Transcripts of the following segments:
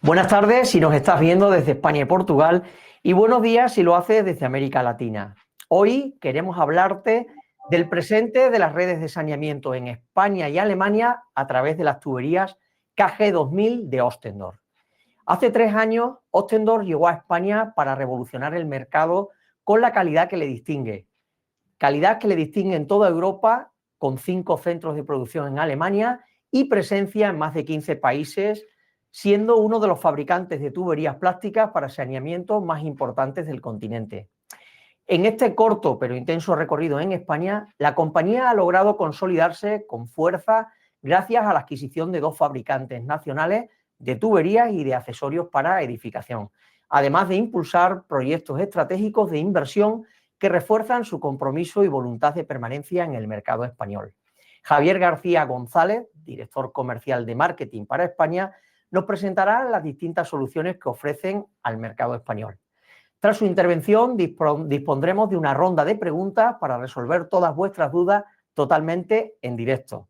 Buenas tardes si nos estás viendo desde España y Portugal y buenos días si lo haces desde América Latina. Hoy queremos hablarte del presente de las redes de saneamiento en España y Alemania a través de las tuberías KG2000 de Ostendorf. Hace 3 años, Ostendorf llegó a España para revolucionar el mercado con la calidad que le distingue. Calidad que le distingue en toda Europa, con 5 centros de producción en Alemania y presencia en más de 15 países, siendo uno de los fabricantes de tuberías plásticas para saneamiento más importantes del continente. En este corto pero intenso recorrido en España, la compañía ha logrado consolidarse con fuerza gracias a la adquisición de 2 fabricantes nacionales de tuberías y de accesorios para edificación, además de impulsar proyectos estratégicos de inversión que refuerzan su compromiso y voluntad de permanencia en el mercado español. Javier García González, director comercial de marketing para España, nos presentará las distintas soluciones que ofrecen al mercado español. Tras su intervención, dispondremos de una ronda de preguntas para resolver todas vuestras dudas totalmente en directo.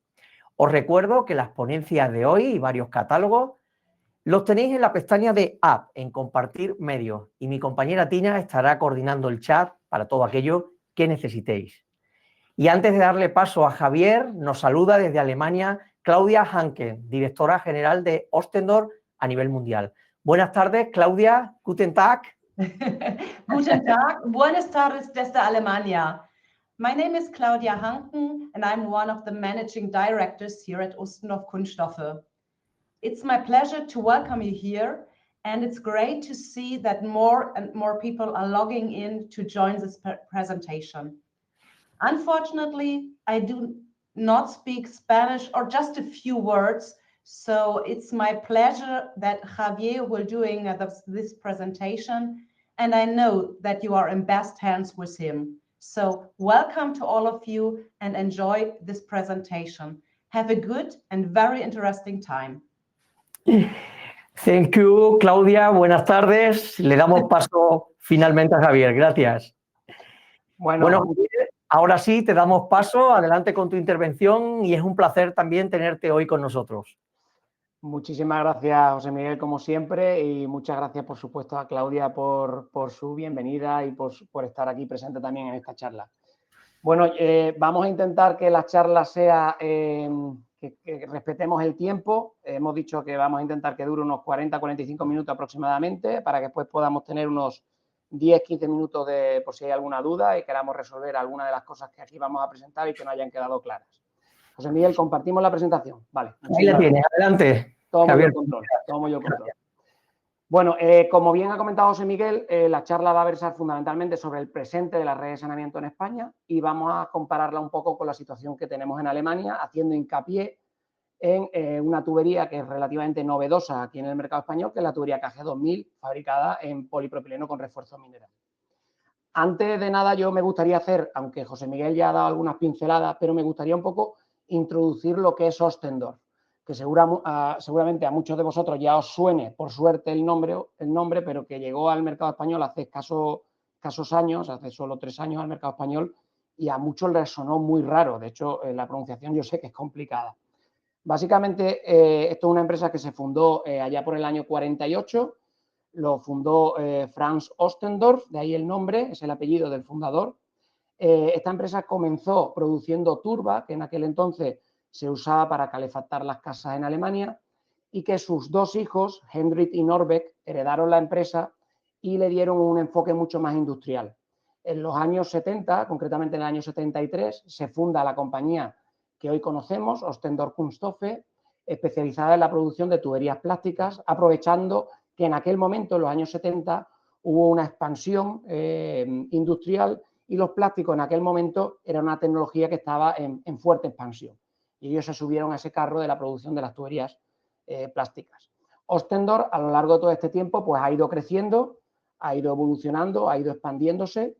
Os recuerdo que las ponencias de hoy y varios catálogos los tenéis en la pestaña de App, en Compartir Medios, y mi compañera Tina estará coordinando el chat para todo aquello que necesitéis. Y antes de darle paso a Javier, nos saluda desde Alemania Claudia Hanken, directora general de Ostendorf a nivel mundial. Buenas tardes, Claudia. Guten Tag. Guten Tag, buenas tardes desde Alemania. My name is Claudia Hanken and I'm one of the managing directors here at Ostendorf Kunststoffe. It's my pleasure to welcome you here, and it's great to see that more and more people are logging in to join this presentation. Unfortunately, I do not speak Spanish or just a few words, so it's my pleasure that Javier will doing this presentation, and I know that you are in best hands with him. So welcome to all of you and enjoy this presentation. Have a good and very interesting time. Thank you, Claudia. Buenas tardes. Le damos paso finalmente a Javier. Gracias. Bueno, Javier, ahora sí, te damos paso. Adelante con tu intervención y es un placer también tenerte hoy con nosotros. Muchísimas gracias, José Miguel, como siempre, y muchas gracias, por supuesto, a Claudia por su bienvenida y por estar aquí presente también en esta charla. Bueno, vamos a intentar que la charla sea, que respetemos el tiempo. Hemos dicho que vamos a intentar que dure unos 40-45 minutos aproximadamente para que después podamos tener unos 10-15 minutos por si hay alguna duda y queramos resolver alguna de las cosas que aquí vamos a presentar y que no hayan quedado claras. José Miguel, compartimos la presentación. Vale. Ahí la tienes, adelante. Tomo yo control. Bueno, como bien ha comentado José Miguel, la charla va a versar fundamentalmente sobre el presente de la red de saneamiento en España y vamos a compararla un poco con la situación que tenemos en Alemania, haciendo hincapié en una tubería que es relativamente novedosa aquí en el mercado español, que es la tubería KG2000, fabricada en polipropileno con refuerzo mineral. Antes de nada, yo me gustaría hacer, aunque José Miguel ya ha dado algunas pinceladas, pero me gustaría un poco introducir lo que es Ostendorf, que seguramente a muchos de vosotros ya os suene, por suerte, el nombre, pero que llegó al mercado español hace escasos años, hace solo 3 años al mercado español, y a muchos les sonó muy raro. De hecho, la pronunciación yo sé que es complicada. Básicamente, esto es una empresa que se fundó allá por el año 48, lo fundó Franz Ostendorf, de ahí el nombre, es el apellido del fundador. Esta empresa comenzó produciendo turba, que en aquel entonces se usaba para calefactar las casas en Alemania, y que sus 2 hijos, Hendrik y Norbeck, heredaron la empresa y le dieron un enfoque mucho más industrial. En los años 70, concretamente en el año 73, se funda la compañía que hoy conocemos, Ostendorf Kunststoffe, especializada en la producción de tuberías plásticas, aprovechando que en aquel momento, en los años 70, hubo una expansión industrial y los plásticos en aquel momento era una tecnología que estaba en fuerte expansión. Y ellos se subieron a ese carro de la producción de las tuberías plásticas. Ostendorf, a lo largo de todo este tiempo, pues ha ido creciendo, ha ido evolucionando, ha ido expandiéndose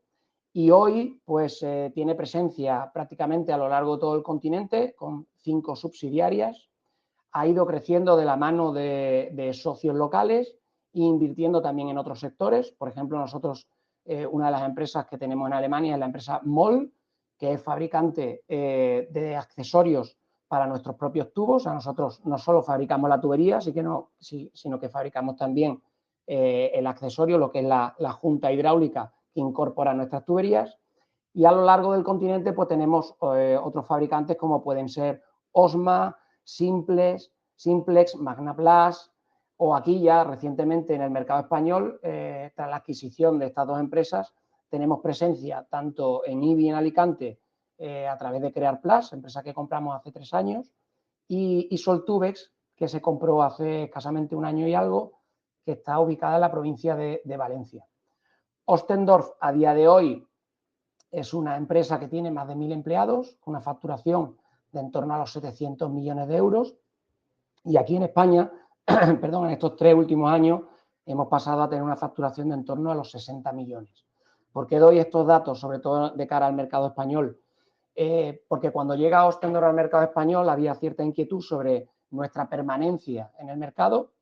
y hoy pues tiene presencia prácticamente a lo largo de todo el continente con 5 subsidiarias. Ha ido creciendo de la mano de socios locales e invirtiendo también en otros sectores. Por ejemplo, nosotros, una de las empresas que tenemos en Alemania es la empresa MOL, que es fabricante de accesorios para nuestros propios tubos. A nosotros no solo fabricamos la tubería, sino que fabricamos también el accesorio, lo que es la junta hidráulica que incorpora nuestras tuberías. Y a lo largo del continente pues tenemos otros fabricantes como pueden ser Osma, Simplex, Magnaplast, o aquí ya recientemente en el mercado español, tras la adquisición de estas dos empresas, tenemos presencia tanto en IBI en Alicante a través de Crearplast, empresa que compramos hace 3 años, y Soltubex, que se compró hace escasamente 1 año y algo, que está ubicada en la provincia de Valencia. Ostendorf a día de hoy es una empresa que tiene más de 1.000 empleados, con una facturación de en torno a los 700 millones de euros. Y aquí en España, perdón, en estos 3 últimos años, hemos pasado a tener una facturación de en torno a los 60 millones. ¿Por qué doy estos datos, sobre todo de cara al mercado español? Porque cuando llega Ostendorf al mercado español había cierta inquietud sobre nuestra permanencia en el mercado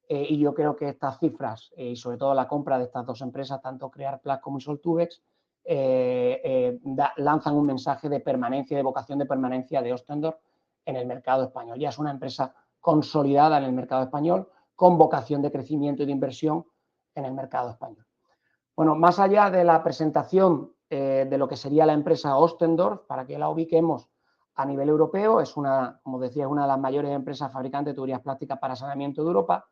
y yo creo que estas cifras y sobre todo la compra de estas dos empresas, tanto Crearplast como Soltubex, lanzan un mensaje de permanencia, de vocación de permanencia de Ostendorf en el mercado español. Ya es una empresa consolidada en el mercado español con vocación de crecimiento y de inversión en el mercado español. Bueno, más allá de la presentación de lo que sería la empresa Ostendorf, para que la ubiquemos a nivel europeo, es una, como decía, es una de las mayores empresas fabricantes de tuberías plásticas para saneamiento de Europa.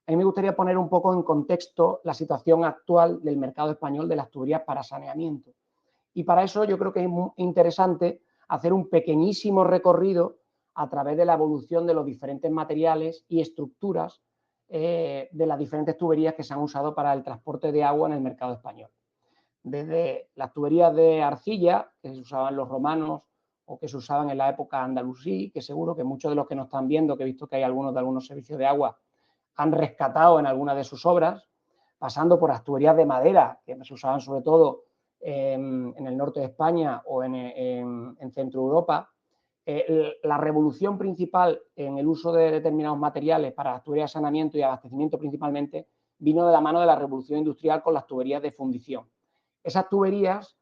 A mí me gustaría poner un poco en contexto la situación actual del mercado español de las tuberías para saneamiento. Y para eso yo creo que es muy interesante hacer un pequeñísimo recorrido a través de la evolución de los diferentes materiales y estructuras de las diferentes tuberías que se han usado para el transporte de agua en el mercado español. Desde las tuberías de arcilla, que se usaban los romanos o que se usaban en la época andalusí, que seguro que muchos de los que nos están viendo, que he visto que hay algunos de algunos servicios de agua, han rescatado en alguna de sus obras, pasando por las tuberías de madera, que se usaban sobre todo en el norte de España o en Centro Europa. La revolución principal en el uso de determinados materiales para las tuberías de saneamiento y abastecimiento principalmente vino de la mano de la revolución industrial con las tuberías de fundición. Esas tuberías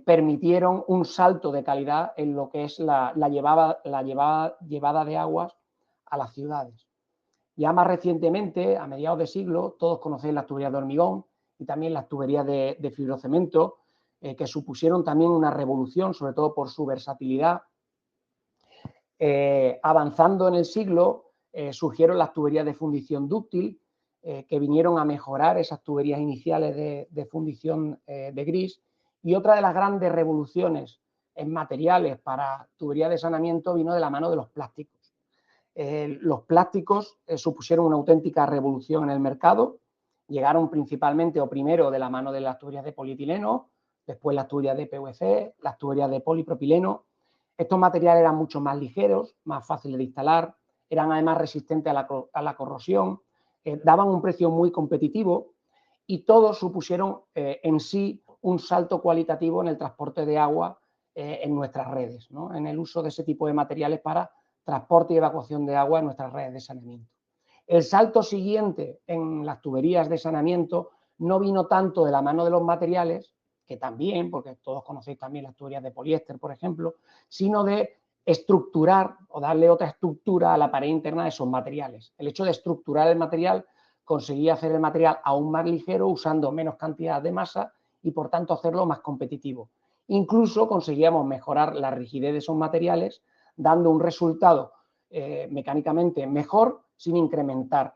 permitieron un salto de calidad en lo que es la llevada de aguas a las ciudades. Ya más recientemente, a mediados de siglo, todos conocéis las tuberías de hormigón y también las tuberías de fibrocemento, que supusieron también una revolución, sobre todo por su versatilidad. Avanzando en el siglo, surgieron las tuberías de fundición dúctil, que vinieron a mejorar esas tuberías iniciales de fundición de gris. Y otra de las grandes revoluciones en materiales para tuberías de saneamiento vino de la mano de los plásticos. Los plásticos supusieron una auténtica revolución en el mercado. Llegaron principalmente o primero de la mano de las tuberías de polietileno, después las tuberías de PVC, las tuberías de polipropileno. Estos materiales eran mucho más ligeros, más fáciles de instalar, eran además resistentes a la corrosión, daban un precio muy competitivo y todos supusieron en sí un salto cualitativo en el transporte de agua en nuestras redes, ¿no? En el uso de ese tipo de materiales para transporte y evacuación de agua en nuestras redes de saneamiento. El salto siguiente en las tuberías de saneamiento no vino tanto de la mano de los materiales, que también, porque todos conocéis también las tuberías de poliéster, por ejemplo, sino de estructurar o darle otra estructura a la pared interna de esos materiales. El hecho de estructurar el material conseguía hacer el material aún más ligero usando menos cantidad de masa y por tanto hacerlo más competitivo. Incluso conseguíamos mejorar la rigidez de esos materiales dando un resultado mecánicamente mejor sin incrementar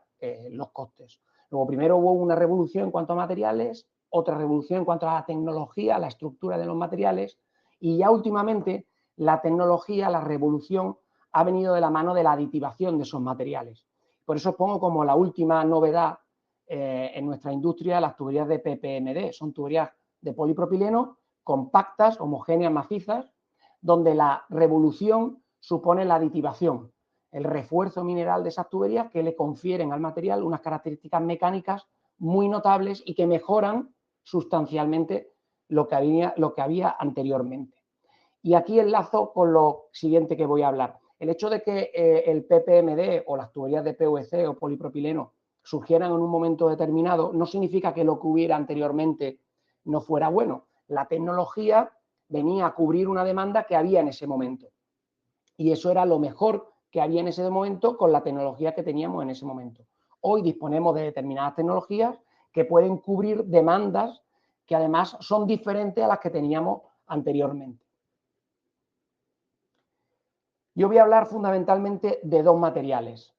los costes. Luego, primero hubo una revolución en cuanto a materiales, otra revolución en cuanto a la tecnología, la estructura de los materiales y ya últimamente la tecnología, la revolución ha venido de la mano de la aditivación de esos materiales. Por eso pongo como la última novedad en nuestra industria las tuberías de PPMD. Son tuberías de polipropileno compactas, homogéneas, macizas, donde la revolución supone la aditivación, el refuerzo mineral de esas tuberías que le confieren al material unas características mecánicas muy notables y que mejoran sustancialmente lo que había anteriormente. Y aquí enlazo con lo siguiente que voy a hablar. El hecho de que el PPMD o las tuberías de PVC o polipropileno surgieran en un momento determinado no significa que lo que hubiera anteriormente no fuera bueno. La tecnología venía a cubrir una demanda que había en ese momento. Y eso era lo mejor que había en ese momento con la tecnología que teníamos en ese momento. Hoy disponemos de determinadas tecnologías que pueden cubrir demandas que además son diferentes a las que teníamos anteriormente. Yo voy a hablar fundamentalmente de dos materiales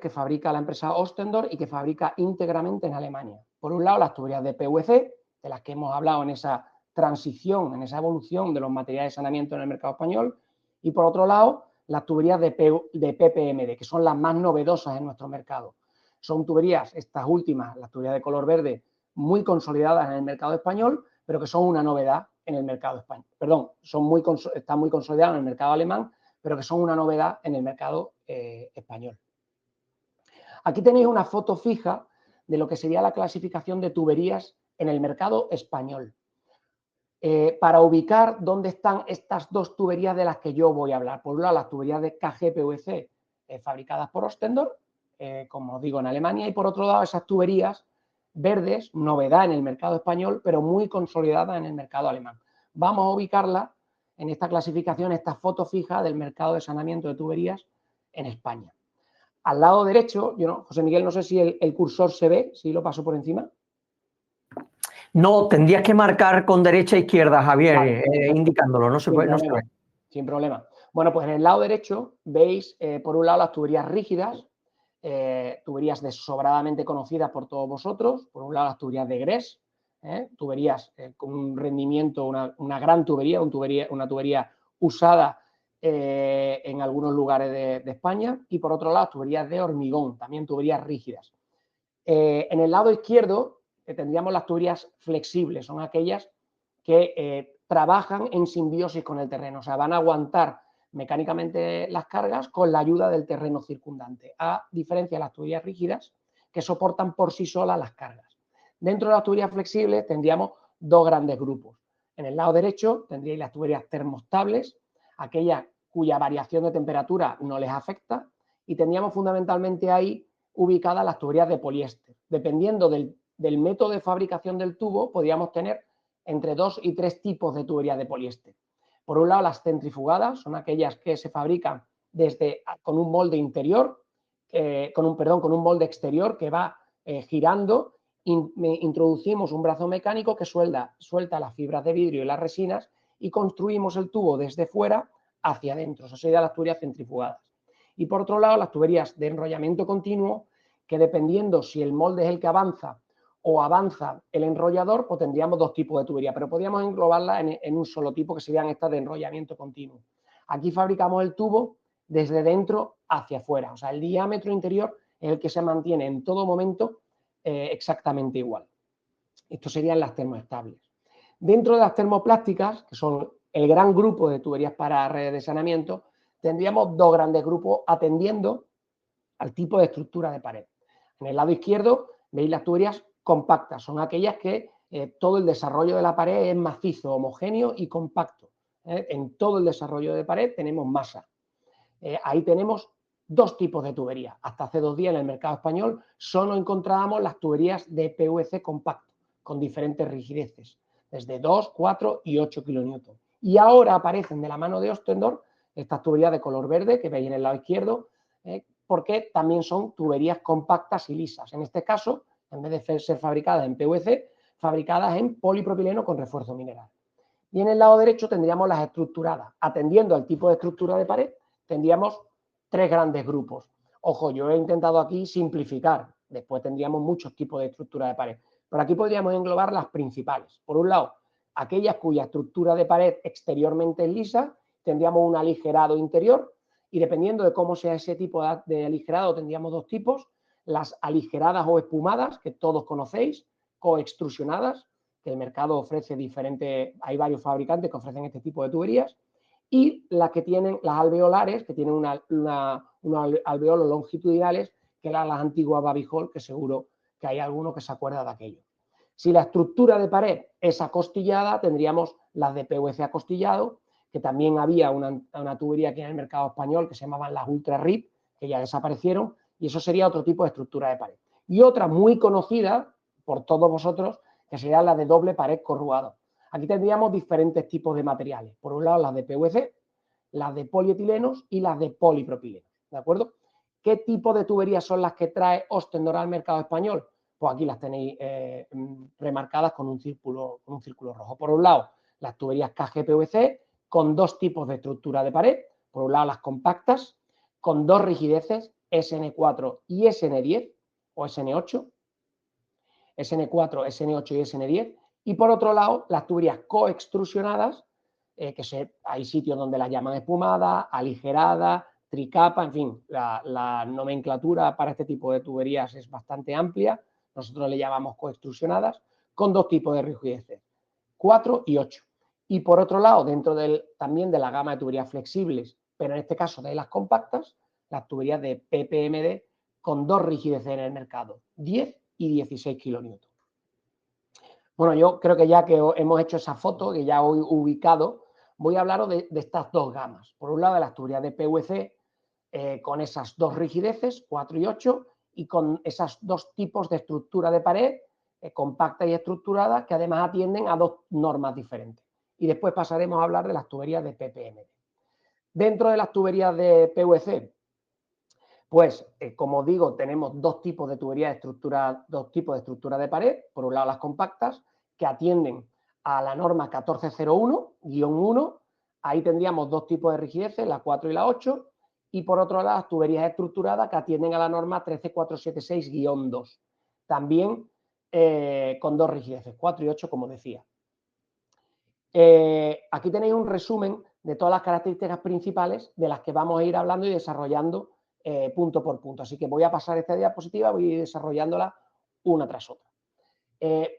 que fabrica la empresa Ostendorf y que fabrica íntegramente en Alemania. Por un lado, las tuberías de PVC, de las que hemos hablado en esa transición, en esa evolución de los materiales de saneamiento en el mercado español, y por otro lado, las tuberías de PPMD, que son las más novedosas en nuestro mercado. Son tuberías, estas últimas, las tuberías de color verde, muy consolidadas en el mercado español, pero que son una novedad en el mercado español. Perdón, están muy consolidadas en el mercado alemán, pero que son una novedad en el mercado español. Aquí tenéis una foto fija de lo que sería la clasificación de tuberías en el mercado español. Para ubicar dónde están estas dos tuberías de las que yo voy a hablar. Por un lado, las tuberías de KG-PVC fabricadas por Ostendorf, como os digo, en Alemania, y por otro lado, esas tuberías verdes, novedad en el mercado español, pero muy consolidadas en el mercado alemán. Vamos a ubicarla en esta clasificación, esta foto fija del mercado de saneamiento de tuberías en España. Al lado derecho, José Miguel, no sé si el cursor se ve, si lo paso por encima. No, tendrías que marcar con derecha e izquierda, Javier, vale, indicándolo, no se puede. No se ve. Sin problema. Bueno, pues en el lado derecho veis, por un lado, las tuberías rígidas, tuberías desobradamente conocidas por todos vosotros. Por un lado, las tuberías de Gress, tuberías con un rendimiento, una gran tubería, una tubería usada en algunos lugares de España. Y por otro lado, tuberías de hormigón, también tuberías rígidas. En el lado izquierdo tendríamos las tuberías flexibles, son aquellas que trabajan en simbiosis con el terreno, o sea, van a aguantar mecánicamente las cargas con la ayuda del terreno circundante, a diferencia de las tuberías rígidas que soportan por sí solas las cargas. Dentro de las tuberías flexibles tendríamos dos grandes grupos. En el lado derecho tendríais las tuberías termostables, aquellas cuya variación de temperatura no les afecta, y tendríamos fundamentalmente ahí ubicadas las tuberías de poliéster. Dependiendo del método de fabricación del tubo, podríamos tener entre 2 y 3 tipos de tuberías de poliéster. Por un lado, las centrifugadas son aquellas que se fabrican con un molde interior, con un molde exterior que va girando. Introducimos un brazo mecánico que suelta las fibras de vidrio y las resinas y construimos el tubo desde fuera hacia adentro. Eso serían las tuberías centrifugadas. Y por otro lado, las tuberías de enrollamiento continuo, que dependiendo si el molde es el que avanza o avanza el enrollador, pues tendríamos dos tipos de tubería, pero podríamos englobarla en un solo tipo, que serían estas de enrollamiento continuo. Aquí fabricamos el tubo desde dentro hacia afuera, o sea, el diámetro interior es el que se mantiene en todo momento exactamente igual. Estos serían las termoestables. Dentro de las termoplásticas, que son el gran grupo de tuberías para redes de saneamiento, tendríamos dos grandes grupos atendiendo al tipo de estructura de pared. En el lado izquierdo veis las tuberías compactas, son aquellas que todo el desarrollo de la pared es macizo, homogéneo y compacto. En todo el desarrollo de pared tenemos masa. Ahí tenemos dos tipos de tuberías. Hasta hace 2 días en el mercado español solo encontrábamos las tuberías de PVC compacto, con diferentes rigideces, desde 2, 4 y 8 kN. Y ahora aparecen de la mano de Ostendorf estas tuberías de color verde que veis en el lado izquierdo, porque también son tuberías compactas y lisas. En este caso, en vez de ser fabricadas en PVC, fabricadas en polipropileno con refuerzo mineral. Y en el lado derecho tendríamos las estructuradas. Atendiendo al tipo de estructura de pared, tendríamos 3 grandes grupos. Ojo, yo he intentado aquí simplificar. Después tendríamos muchos tipos de estructura de pared. Pero aquí podríamos englobar las principales. Por un lado, aquellas cuya estructura de pared exteriormente es lisa, tendríamos un aligerado interior, y dependiendo de cómo sea ese tipo de aligerado, tendríamos dos tipos: las aligeradas o espumadas, que todos conocéis, coextrusionadas, que el mercado ofrece diferentes, hay varios fabricantes que ofrecen este tipo de tuberías, y las que tienen las alveolares, que tienen unos alveolos longitudinales, que eran las antiguas Babijol, que seguro que hay alguno que se acuerda de aquello. Si la estructura de pared es acostillada, tendríamos las de PVC acostillado, que también había una tubería aquí en el mercado español que se llamaban las Ultra Rip, que ya desaparecieron, y eso sería otro tipo de estructura de pared. Y otra muy conocida por todos vosotros, que sería la de doble pared corrugado. Aquí tendríamos diferentes tipos de materiales. Por un lado, las de PVC, las de polietilenos y las de polipropilenos, ¿de acuerdo? ¿Qué tipo de tuberías son las que trae Oostendorf al mercado español? Pues aquí las tenéis remarcadas con un círculo rojo. Por un lado, las tuberías KG-PVC con dos tipos de estructura de pared. Por un lado, las compactas con dos rigideces, SN4 y SN10 o SN8. SN4, SN8 y SN10. Y por otro lado, las tuberías coextrusionadas, hay sitios donde las llaman espumadas, aligeradas, tricapa, en fin, la nomenclatura para este tipo de tuberías es bastante amplia. Nosotros le llamamos coextrusionadas, con dos tipos de rigideces, 4 y 8. Y por otro lado, dentro también de la gama de tuberías flexibles, pero en este caso de las compactas, las tuberías de PPMD con dos rigideces en el mercado, 10 y 16 kilonewton. Bueno, yo creo que ya que hemos hecho esa foto, que ya he ubicado, voy a hablaros de estas dos gamas. Por un lado, de las tuberías de PVC con esas dos rigideces, 4 y 8, y con esos dos tipos de estructura de pared, compacta y estructurada, que además atienden a dos normas diferentes. Y después pasaremos a hablar de las tuberías de PPMD. Dentro de las tuberías de PVC, pues, como digo, tenemos dos tipos de tuberías de estructura, dos tipos de estructura de pared. Por un lado, las compactas, que atienden a la norma 1401-1. Ahí tendríamos dos tipos de rigideces, la 4 y la 8. Y por otro lado, las tuberías estructuradas que atienden a la norma 13476-2. También con dos rigideces, 4 y 8, como decía. Aquí tenéis un resumen de todas las características principales de las que vamos a ir hablando y desarrollando punto por punto. Así que voy a pasar esta diapositiva, voy a ir desarrollándola una tras otra.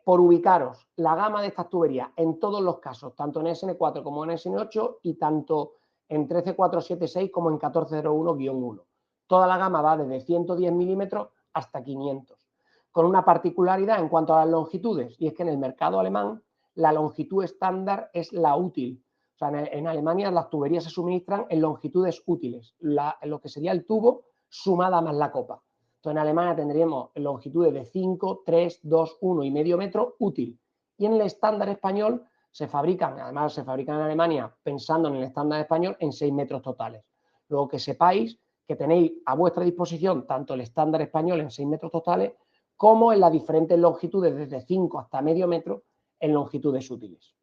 Por ubicaros, la gama de estas tuberías en todos los casos, tanto en SN4 como en SN8 y tanto en 13476 como en 1401-1. Toda la gama va desde 110 milímetros hasta 500, con una particularidad en cuanto a las longitudes, y es que en el mercado alemán la longitud estándar es la útil. O sea, en Alemania las tuberías se suministran en longitudes útiles, lo que sería el tubo sumada más la copa. Entonces, en Alemania tendríamos longitudes de 5, 3, 2, 1 y medio metro útil. Y en el estándar español se fabrican, además se fabrican en Alemania pensando en el estándar español, en 6 metros totales. Luego que sepáis que tenéis a vuestra disposición tanto el estándar español en 6 metros totales como en las diferentes longitudes desde 5 hasta medio metro en longitudes útiles,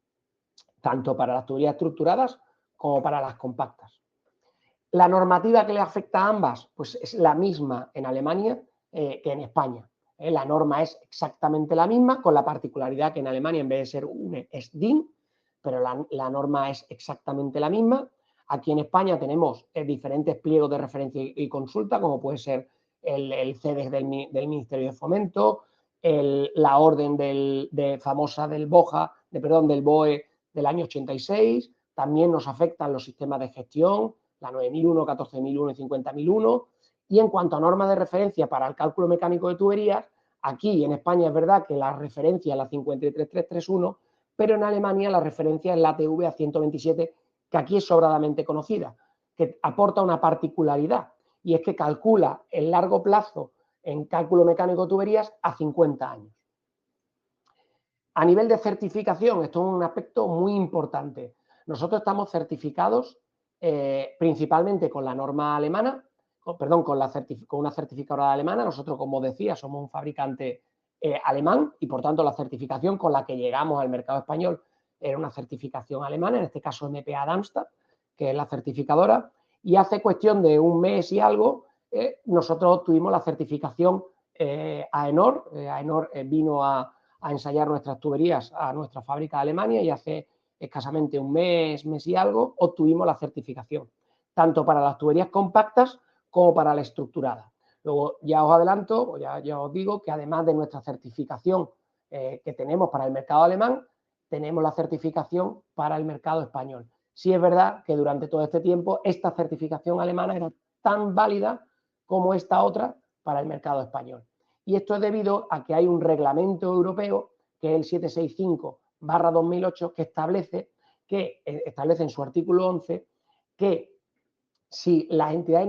tanto para las tuberías estructuradas como para las compactas. La normativa que le afecta a ambas, pues es la misma en Alemania que en España. La norma es exactamente la misma, con la particularidad que en Alemania en vez de ser UNE es DIN, pero la norma es exactamente la misma. Aquí en España tenemos diferentes pliegos de referencia y consulta, como puede ser el CEDES del Ministerio de Fomento, la orden famosa del del BOE del año 86. También nos afectan los sistemas de gestión, la 9001, 14001 y 50001. Y en cuanto a normas de referencia para el cálculo mecánico de tuberías, aquí en España es verdad que la referencia es la 53331, pero en Alemania la referencia es la TVA 127, que aquí es sobradamente conocida, que aporta una particularidad, y es que calcula el largo plazo en cálculo mecánico de tuberías a 50 años. A nivel de certificación, esto es un aspecto muy importante. Nosotros estamos certificados principalmente con la norma alemana, con una certificadora alemana. Nosotros, como decía, somos un fabricante alemán y, por tanto, la certificación con la que llegamos al mercado español era una certificación alemana, en este caso MPA Darmstadt, que es la certificadora, y hace cuestión de un mes y algo nosotros tuvimos la certificación AENOR. AENOR vino a ensayar nuestras tuberías a nuestra fábrica de Alemania y hace escasamente un mes y algo obtuvimos la certificación, tanto para las tuberías compactas como para la estructurada. Luego ya os adelanto, ya os digo que además de nuestra certificación que tenemos para el mercado alemán, tenemos la certificación para el mercado español. Sí es verdad que durante todo este tiempo esta certificación alemana era tan válida como esta otra para el mercado español. Y esto es debido a que hay un reglamento europeo, que es el 765/2008, que establece en su artículo 11 que si las entidades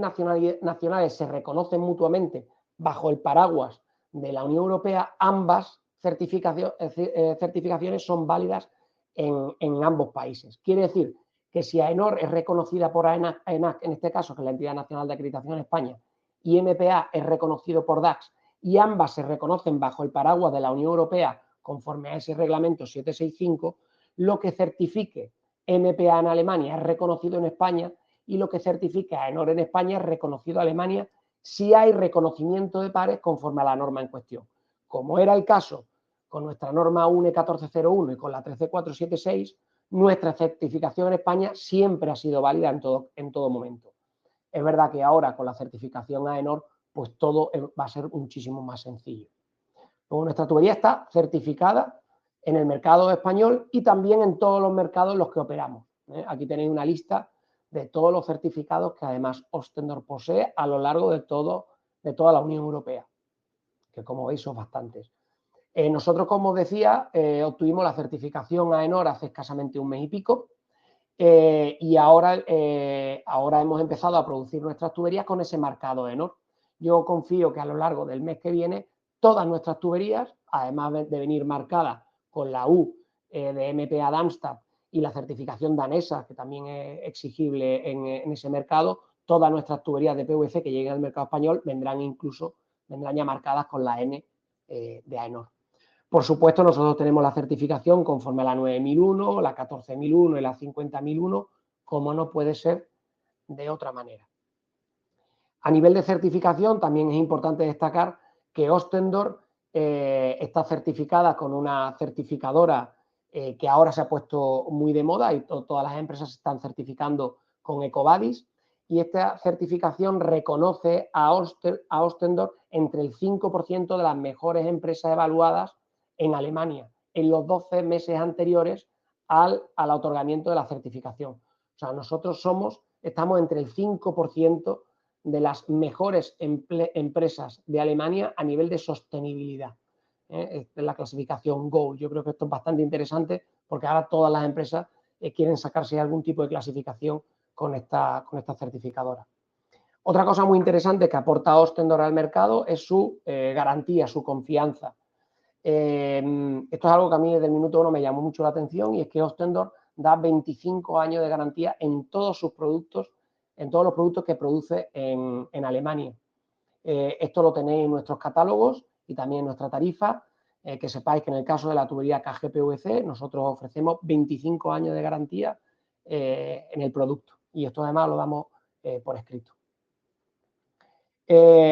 nacionales se reconocen mutuamente bajo el paraguas de la Unión Europea, ambas certificaciones son válidas en ambos países. Quiere decir que si AENOR es reconocida por AENAC, en este caso, que es la Entidad Nacional de Acreditación en España, y MPA es reconocido por DAX, y ambas se reconocen bajo el paraguas de la Unión Europea conforme a ese reglamento 765, lo que certifique MPA en Alemania es reconocido en España y lo que certifique AENOR en España es reconocido en Alemania si hay reconocimiento de pares conforme a la norma en cuestión. Como era el caso con nuestra norma UNE 1401 y con la 13476, nuestra certificación en España siempre ha sido válida en todo momento. Es verdad que ahora con la certificación AENOR, pues todo va a ser muchísimo más sencillo. Luego, nuestra tubería está certificada en el mercado español y también en todos los mercados en los que operamos. Aquí tenéis una lista de todos los certificados que además Ostendorf posee a lo largo de toda la Unión Europea, que como veis son bastantes. Nosotros, como os decía, obtuvimos la certificación AENOR hace escasamente un mes y pico y ahora hemos empezado a producir nuestras tuberías con ese marcado AENOR. Yo confío que a lo largo del mes que viene todas nuestras tuberías, además de venir marcadas con la U de MPA Darmstadt y la certificación danesa, que también es exigible en ese mercado, todas nuestras tuberías de PVC que lleguen al mercado español vendrán ya marcadas con la N de AENOR. Por supuesto, nosotros tenemos la certificación conforme a la 9001, la 14001 y la 50001, como no puede ser de otra manera. A nivel de certificación, también es importante destacar que Ostendorf está certificada con una certificadora que ahora se ha puesto muy de moda y todas las empresas se están certificando con EcoVadis, y esta certificación reconoce a Ostendorf entre el 5% de las mejores empresas evaluadas en Alemania en los 12 meses anteriores al otorgamiento de la certificación. O sea, nosotros estamos entre el 5% de las mejores empresas de Alemania a nivel de sostenibilidad. Esta es la clasificación Gold. Yo creo que esto es bastante interesante porque ahora todas las empresas quieren sacarse algún tipo de clasificación con esta certificadora. Otra cosa muy interesante que aporta Ostendorf al mercado es su garantía, su confianza. Esto es algo que a mí desde el minuto 1 me llamó mucho la atención, y es que Ostendorf da 25 años de garantía en todos sus productos, en todos los productos que produce en Alemania. Esto lo tenéis en nuestros catálogos y también en nuestra tarifa. Que sepáis que en el caso de la tubería KGPVC nosotros ofrecemos 25 años de garantía en el producto, y esto además lo damos por escrito.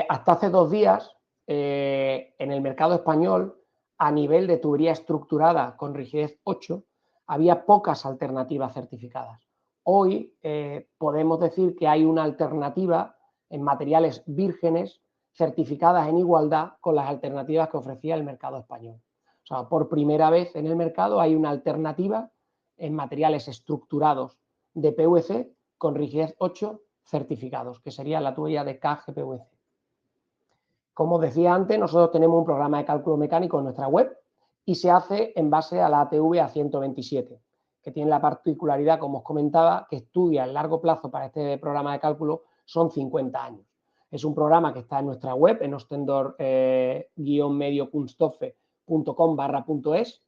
Hasta hace 2 días en el mercado español, a nivel de tubería estructurada con rigidez 8, había pocas alternativas certificadas. Hoy podemos decir que hay una alternativa en materiales vírgenes certificadas en igualdad con las alternativas que ofrecía el mercado español. O sea, por primera vez en el mercado hay una alternativa en materiales estructurados de PVC con rigidez 8 certificados, que sería la tubería de KGPVC. Como os decía antes, nosotros tenemos un programa de cálculo mecánico en nuestra web y se hace en base a la ATV A127, que tiene la particularidad, como os comentaba, que estudia el largo plazo para este programa de cálculo son 50 años. Es un programa que está en nuestra web, en ostendorf-mediokunststoffe.com/es,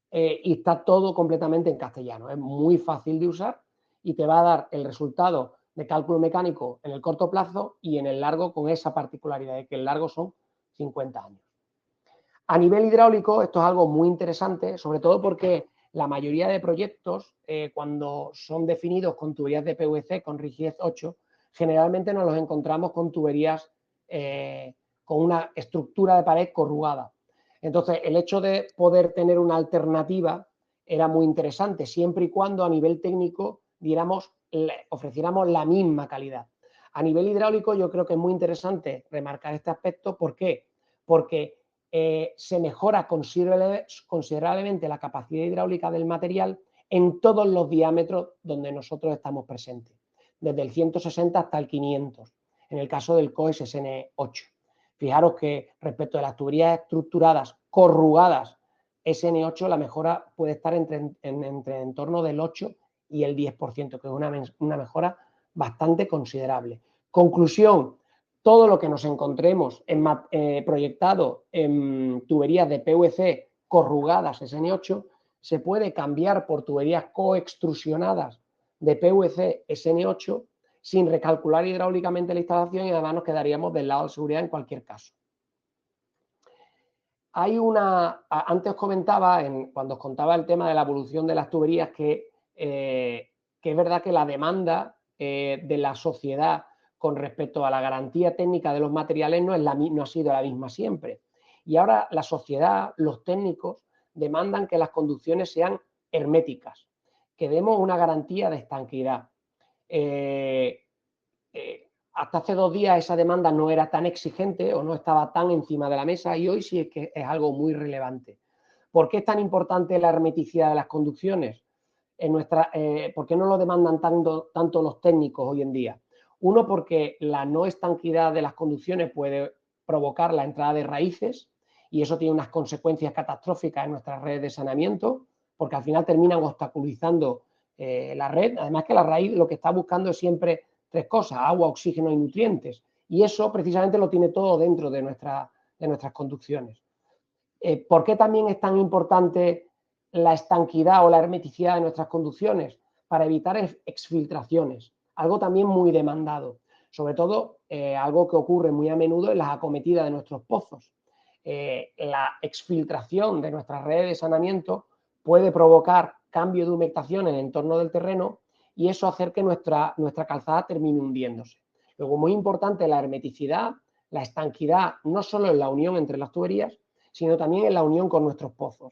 y está todo completamente en castellano. Es muy fácil de usar y te va a dar el resultado de cálculo mecánico en el corto plazo y en el largo, con esa particularidad de que el largo son 50 años. A nivel hidráulico, esto es algo muy interesante, sobre todo porque la mayoría de proyectos, cuando son definidos con tuberías de PVC con rigidez 8, generalmente nos los encontramos con tuberías con una estructura de pared corrugada. Entonces, el hecho de poder tener una alternativa era muy interesante, siempre y cuando a nivel técnico ofreciéramos la misma calidad. A nivel hidráulico, yo creo que es muy interesante remarcar este aspecto. ¿Por qué? Porque se mejora considerablemente la capacidad hidráulica del material en todos los diámetros donde nosotros estamos presentes, desde el 160 hasta el 500, en el caso del COES-SN8. Fijaros que respecto de las tuberías estructuradas corrugadas SN8, la mejora puede estar entre en torno del 8 y el 10%, que es una mejora bastante considerable. Conclusión: todo lo que nos encontremos proyectado en tuberías de PVC corrugadas SN8 se puede cambiar por tuberías coextrusionadas de PVC SN8 sin recalcular hidráulicamente la instalación y además nos quedaríamos del lado de seguridad en cualquier caso. Antes os comentaba, cuando os contaba el tema de la evolución de las tuberías, que es verdad que la demanda de la sociedad con respecto a la garantía técnica de los materiales no ha sido la misma siempre. Y ahora la sociedad, los técnicos, demandan que las conducciones sean herméticas, que demos una garantía de estanqueidad. Hasta hace 2 días esa demanda no era tan exigente o no estaba tan encima de la mesa y hoy sí es que es algo muy relevante. ¿Por qué es tan importante la hermeticidad de las conducciones? ¿Por qué no lo demandan tanto los técnicos hoy en día? Uno, porque la no estanquidad de las conducciones puede provocar la entrada de raíces y eso tiene unas consecuencias catastróficas en nuestras redes de saneamiento, porque al final terminan obstaculizando la red. Además que la raíz lo que está buscando es siempre 3 cosas: agua, oxígeno y nutrientes. Y eso precisamente lo tiene todo dentro de nuestras conducciones. ¿Por qué también es tan importante la estanquidad o la hermeticidad de nuestras conducciones? Para evitar exfiltraciones, algo también muy demandado. Sobre todo, algo que ocurre muy a menudo en las acometidas de nuestros pozos. La exfiltración de nuestras redes de saneamiento puede provocar cambio de humectación en el entorno del terreno y eso hacer que nuestra calzada termine hundiéndose. Luego, muy importante la hermeticidad, la estanquidad, no solo en la unión entre las tuberías, sino también en la unión con nuestros pozos.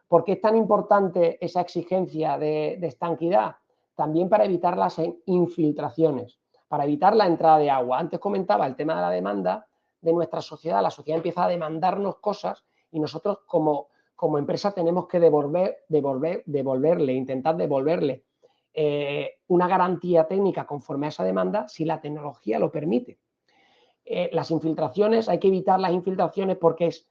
¿Por qué es tan importante esa exigencia de estanquidad? También para evitar las infiltraciones, para evitar la entrada de agua. Antes comentaba el tema de la demanda de nuestra sociedad. La sociedad empieza a demandarnos cosas y nosotros como empresa tenemos que intentar devolverle una garantía técnica conforme a esa demanda si la tecnología lo permite. Las infiltraciones, hay que evitar las infiltraciones porque es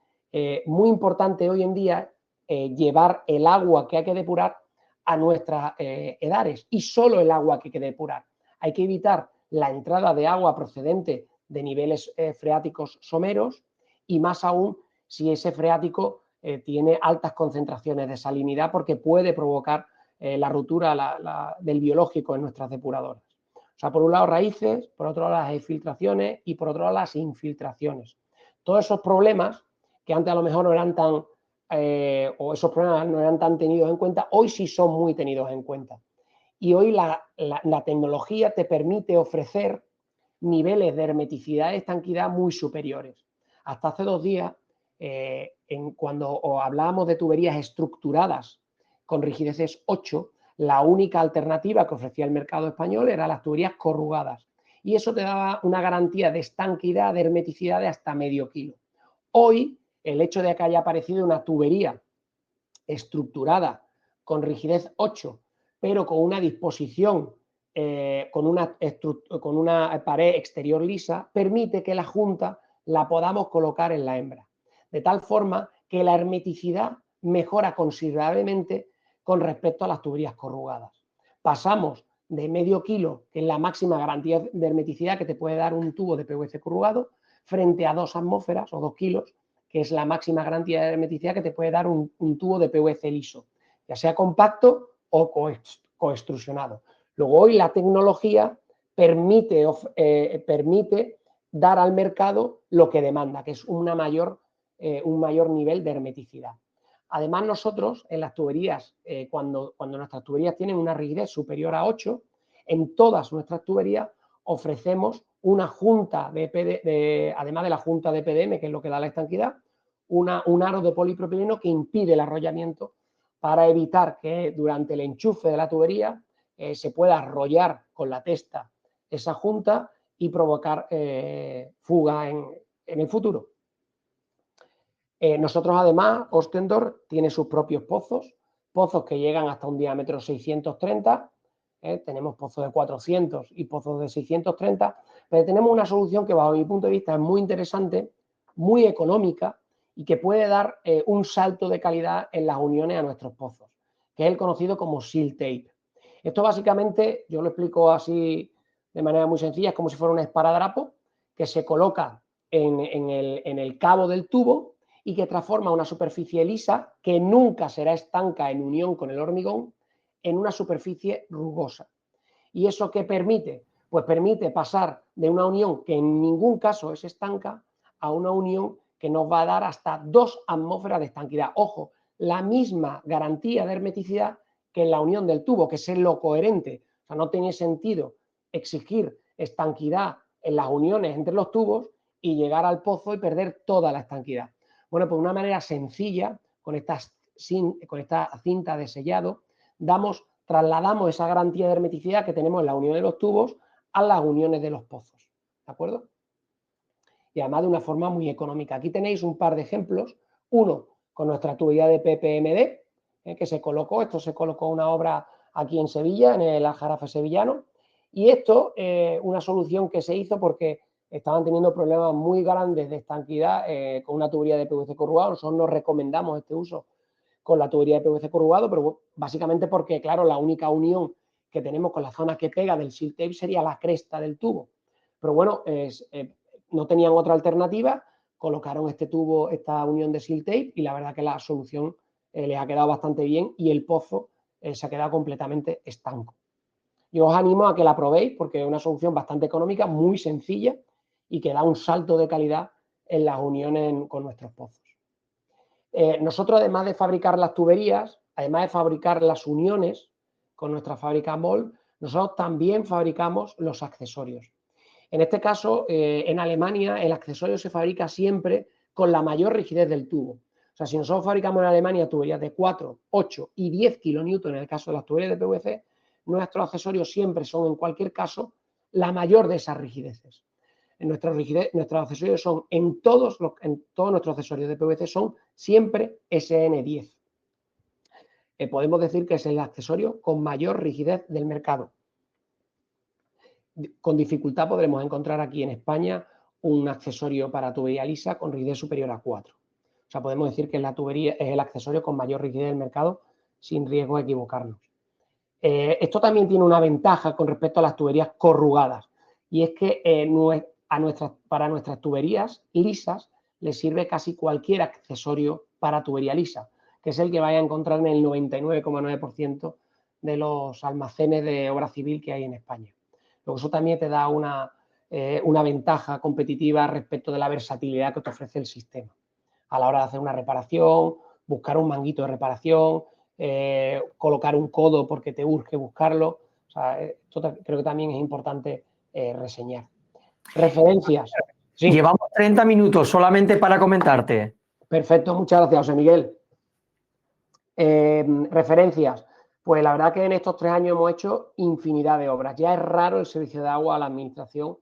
muy importante hoy en día llevar el agua que hay que depurar a nuestras edares y solo el agua que hay que depurar. Hay que evitar la entrada de agua procedente de niveles freáticos someros y más aún si ese freático tiene altas concentraciones de salinidad porque puede provocar la ruptura del biológico en nuestras depuradoras. O sea, por un lado raíces, por otro lado las exfiltraciones y por otro lado las infiltraciones. Todos esos problemas que antes a lo mejor no eran tan, o esos problemas no eran tan tenidos en cuenta, hoy sí son muy tenidos en cuenta. Y hoy la tecnología te permite ofrecer niveles de hermeticidad y estanquidad muy superiores. Hasta hace 2 días, cuando hablábamos de tuberías estructuradas con rigideces 8, la única alternativa que ofrecía el mercado español era las tuberías corrugadas. Y eso te daba una garantía de estanquidad, de hermeticidad de hasta medio kilo. Hoy, el hecho de que haya aparecido una tubería estructurada con rigidez 8, pero con una disposición, con una pared exterior lisa, permite que la junta la podamos colocar en la hembra. De tal forma que la hermeticidad mejora considerablemente con respecto a las tuberías corrugadas. Pasamos de medio kilo, que es la máxima garantía de hermeticidad que te puede dar un tubo de PVC corrugado, frente a 2 atmósferas o 2 kilos, que es la máxima garantía de hermeticidad que te puede dar un tubo de PVC liso, ya sea compacto o coextrusionado. Luego hoy la tecnología permite dar al mercado lo que demanda, que es un mayor nivel de hermeticidad. Además, nosotros en las tuberías, cuando nuestras tuberías tienen una rigidez superior a 8, en todas nuestras tuberías ofrecemos una junta además de la junta de PDM, que es lo que da la estanquidad, un aro de polipropileno que impide el arrollamiento para evitar que durante el enchufe de la tubería se pueda arrollar con la testa esa junta y provocar fuga en el futuro. Nosotros además, Ostendorf tiene sus propios pozos que llegan hasta un diámetro 630, tenemos pozos de 400 y pozos de 630, pero tenemos una solución que bajo mi punto de vista es muy interesante, muy económica y que puede dar un salto de calidad en las uniones a nuestros pozos, que es el conocido como seal tape. Esto básicamente, yo lo explico así de manera muy sencilla, es como si fuera un esparadrapo que se coloca en el cabo del tubo y que transforma una superficie lisa, que nunca será estanca en unión con el hormigón, en una superficie rugosa. ¿Y eso qué permite? Pues permite pasar de una unión que en ningún caso es estanca a una unión que nos va a dar hasta 2 atmósferas de estanquidad. Ojo, la misma garantía de hermeticidad que en la unión del tubo, que es lo coherente. O sea, no tiene sentido exigir estanquidad en las uniones entre los tubos y llegar al pozo y perder toda la estanquidad. Bueno, pues de una manera sencilla, con esta cinta de sellado, trasladamos esa garantía de hermeticidad que tenemos en la unión de los tubos a las uniones de los pozos. ¿De acuerdo? Y además de una forma muy económica. Aquí tenéis un par de ejemplos. Uno con nuestra tubería de PPMD, que se colocó. Esto se colocó una obra aquí en Sevilla, en el Aljarafe sevillano. Y esto, una solución que se hizo porque estaban teniendo problemas muy grandes de estanquidad con una tubería de PVC corrugado. Nosotros no recomendamos este uso con la tubería de PVC corrugado, pero básicamente porque, claro, la única unión que tenemos con la zona que pega del seal tape sería la cresta del tubo. Pero bueno, no tenían otra alternativa, colocaron este tubo, esta unión de seal tape, y la verdad que la solución les ha quedado bastante bien y el pozo se ha quedado completamente estanco. Yo os animo a que la probéis porque es una solución bastante económica, muy sencilla y que da un salto de calidad en las uniones con nuestros pozos. Nosotros, además de fabricar las tuberías, además de fabricar las uniones con nuestra fábrica MOL, nosotros también fabricamos los accesorios. En este caso, en Alemania, el accesorio se fabrica siempre con la mayor rigidez del tubo. O sea, si nosotros fabricamos en Alemania tuberías de 4, 8 y 10 kilonewton, en el caso de las tuberías de PVC, nuestros accesorios siempre son, en cualquier caso, la mayor de esas rigideces. Nuestros accesorios son, en todos nuestros accesorios de PVC son siempre SN10. Podemos decir que es el accesorio con mayor rigidez del mercado. Con dificultad podremos encontrar aquí en España un accesorio para tubería lisa con rigidez superior a 4. O sea, podemos decir que la tubería es el accesorio con mayor rigidez del mercado sin riesgo de equivocarnos. Esto también tiene una ventaja con respecto a las tuberías corrugadas, y es que para nuestras tuberías lisas les sirve casi cualquier accesorio para tubería lisa, que es el que vais a encontrar en el 99,9% de los almacenes de obra civil que hay en España. Luego eso también te da una ventaja competitiva respecto de la versatilidad que te ofrece el sistema. A la hora de hacer una reparación, buscar un manguito de reparación, colocar un codo porque te urge buscarlo. O sea, esto creo que también es importante reseñar. Referencias. Sí. Llevamos 30 minutos solamente para comentarte. Perfecto, muchas gracias, José Miguel. Referencias. Pues la verdad que en estos 3 años hemos hecho infinidad de obras. Ya es raro el servicio de agua a la administración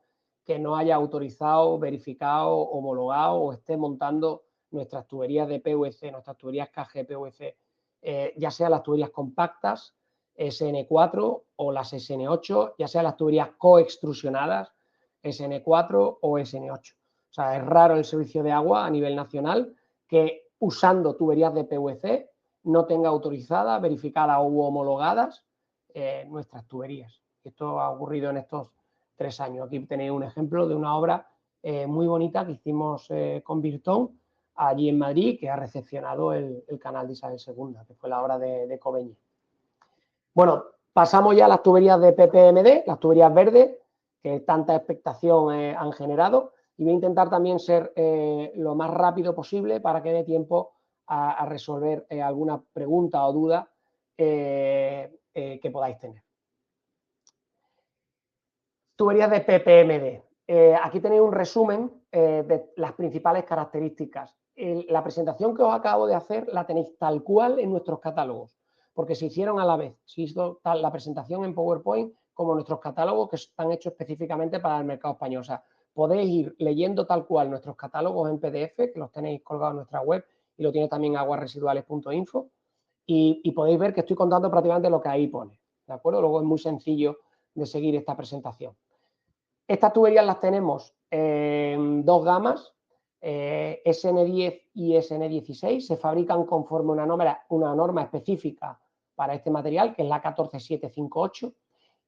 que no haya autorizado, verificado, homologado o esté montando nuestras tuberías de PVC, nuestras tuberías KG PVC, ya sea las tuberías compactas SN4 o las SN8, ya sea las tuberías coextrusionadas SN4 o SN8. O sea, es raro el servicio de agua a nivel nacional que usando tuberías de PVC no tenga autorizadas, verificadas u homologadas nuestras tuberías. Esto ha ocurrido en estos 3 años. Aquí tenéis un ejemplo de una obra muy bonita que hicimos con Virtón allí en Madrid, que ha recepcionado el canal de Isabel II, que fue la obra de Coveñas. Bueno, pasamos ya a las tuberías de PPMD, las tuberías verdes, que tanta expectación han generado, y voy a intentar también ser lo más rápido posible para que dé tiempo a resolver alguna pregunta o duda que podáis tener. Tuberías de PPMD. Aquí tenéis un resumen de las principales características. La presentación que os acabo de hacer la tenéis tal cual en nuestros catálogos, porque se hicieron a la vez. Se hizo la presentación en PowerPoint como nuestros catálogos que están hechos específicamente para el mercado español. O sea, podéis ir leyendo tal cual nuestros catálogos en PDF, que los tenéis colgados en nuestra web y lo tiene también aguasresiduales.info, y podéis ver que estoy contando prácticamente lo que ahí pone. ¿De acuerdo? Luego es muy sencillo de seguir esta presentación. Estas tuberías las tenemos en 2 gamas, SN10 y SN16. Se fabrican conforme una norma específica para este material, que es la 14758.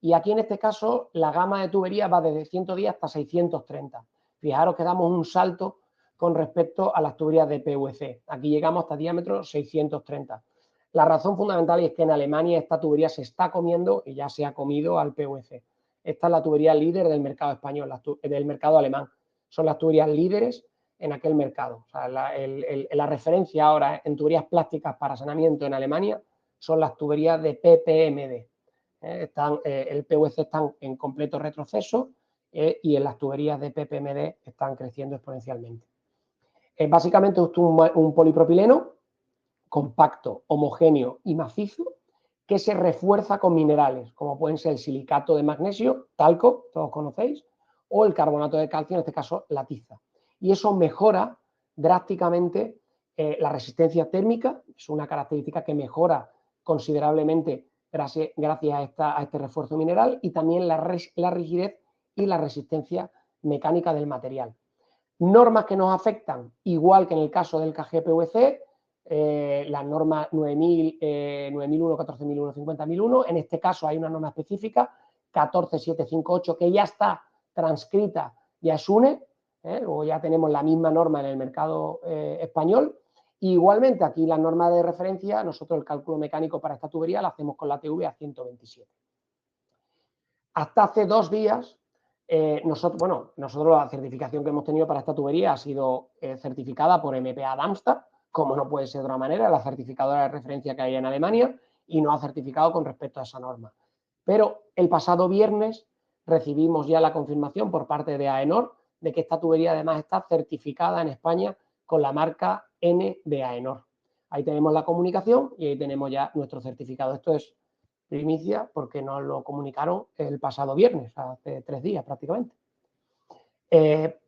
Y aquí en este caso la gama de tuberías va desde 110 hasta 630. Fijaros que damos un salto con respecto a las tuberías de PVC. Aquí llegamos hasta diámetro 630. La razón fundamental es que en Alemania esta tubería se está comiendo y ya se ha comido al PVC. Esta es la tubería líder del mercado español, del mercado alemán. Son las tuberías líderes en aquel mercado. O sea, la referencia ahora en tuberías plásticas para saneamiento en Alemania son las tuberías de PPMD. El PVC están en completo retroceso y en las tuberías de PPMD están creciendo exponencialmente. Básicamente es un polipropileno compacto, homogéneo y macizo que se refuerza con minerales, como pueden ser el silicato de magnesio, talco, todos conocéis, o el carbonato de calcio, en este caso la tiza. Y eso mejora drásticamente la resistencia térmica, es una característica que mejora considerablemente gracias a este refuerzo mineral, y también la rigidez y la resistencia mecánica del material. Normas que nos afectan, igual que en el caso del KGPVC, las normas 9001, 14001, 50001. En este caso hay una norma específica, 14758, que ya está transcrita, ya es UNE, luego ya tenemos la misma norma en el mercado español. Y igualmente aquí la norma de referencia, nosotros el cálculo mecánico para esta tubería la hacemos con la TVA 127. Hasta hace 2 días, nosotros la certificación que hemos tenido para esta tubería ha sido certificada por MPA Darmstadt, como no puede ser de otra manera, la certificadora de referencia que hay en Alemania, y nos ha certificado con respecto a esa norma. Pero el pasado viernes recibimos ya la confirmación por parte de AENOR de que esta tubería además está certificada en España con la marca N de AENOR. Ahí tenemos la comunicación y ahí tenemos ya nuestro certificado. Esto es primicia porque nos lo comunicaron el pasado viernes, hace 3 días prácticamente.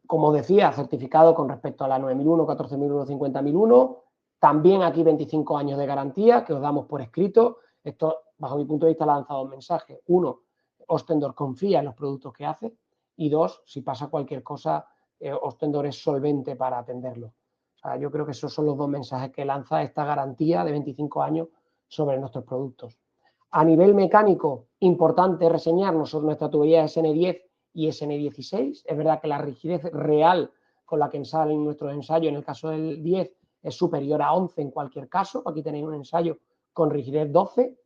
Como decía, certificado con respecto a la 9001, 14001, 50001. También aquí 25 años de garantía que os damos por escrito. Esto, bajo mi punto de vista, lanza 2 mensajes. 1, Ostendorf confía en los productos que hace. Y 2, si pasa cualquier cosa, Ostendorf es solvente para atenderlo. O sea, yo creo que esos son los 2 mensajes que lanza esta garantía de 25 años sobre nuestros productos. A nivel mecánico, importante reseñar nuestra tubería SN10 y SN16. Es verdad que la rigidez real con la que salen nuestros ensayos, en el caso del 10, es superior a 11 en cualquier caso. Aquí tenéis un ensayo con rigidez 12.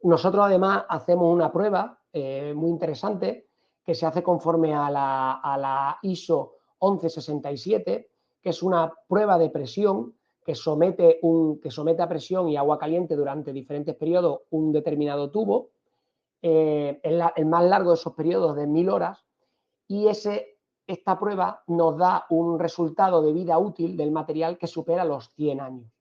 Nosotros además hacemos una prueba muy interesante que se hace conforme a la ISO 1167, que es una prueba de presión que somete a presión y agua caliente durante diferentes periodos un determinado tubo, el más largo de esos periodos de 1000 horas, y esta prueba nos da un resultado de vida útil del material que supera los 100 años.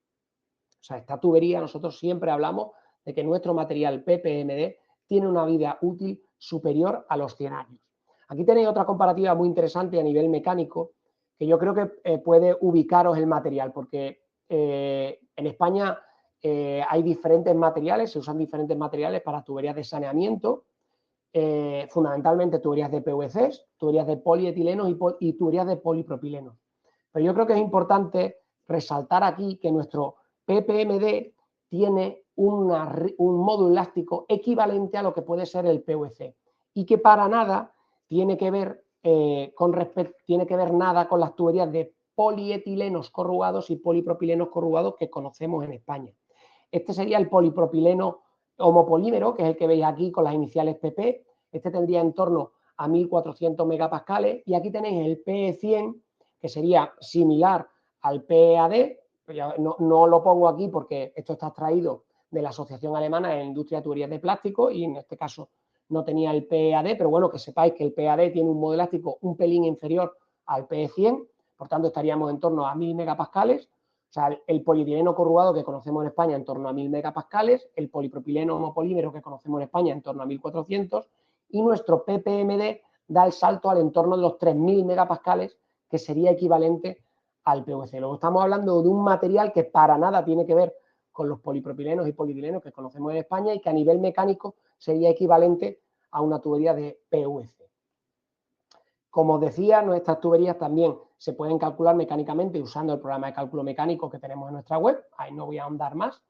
O sea, esta tubería, nosotros siempre hablamos de que nuestro material PPMD tiene una vida útil superior a los 100 años. Aquí tenéis otra comparativa muy interesante a nivel mecánico, que yo creo que puede ubicaros el material, porque en España hay diferentes materiales, se usan diferentes materiales para tuberías de saneamiento, fundamentalmente tuberías de PVC, tuberías de polietilenos y tuberías de polipropilenos. Pero yo creo que es importante resaltar aquí que nuestro PPMD tiene un módulo elástico equivalente a lo que puede ser el PVC y que para nada tiene que ver nada con las tuberías de polietilenos corrugados y polipropilenos corrugados que conocemos en España. Este sería el polipropileno homopolímero, que es el que veis aquí con las iniciales PP. Este tendría en torno a 1400 megapascales, y aquí tenéis el PE100, que sería similar al PEAD. No lo pongo aquí porque esto está extraído de la Asociación Alemana de Industria de Tuberías de Plástico y en este caso no tenía el PEAD, pero bueno, que sepáis que el PEAD tiene un modo elástico un pelín inferior al PE100, por tanto estaríamos en torno a 1000 megapascales. O sea, el polietileno corrugado que conocemos en España en torno a 1000 megapascales, el polipropileno homopolímero que conocemos en España en torno a 1400, y nuestro PPMD da el salto al entorno de los 3000 megapascales, que sería equivalente al PVC. Luego estamos hablando de un material que para nada tiene que ver con los polipropilenos y polietilenos que conocemos en España y que a nivel mecánico sería equivalente a una tubería de PVC. Como os decía, nuestras tuberías también se pueden calcular mecánicamente usando el programa de cálculo mecánico que tenemos en nuestra web. Ahí no voy a ahondar más.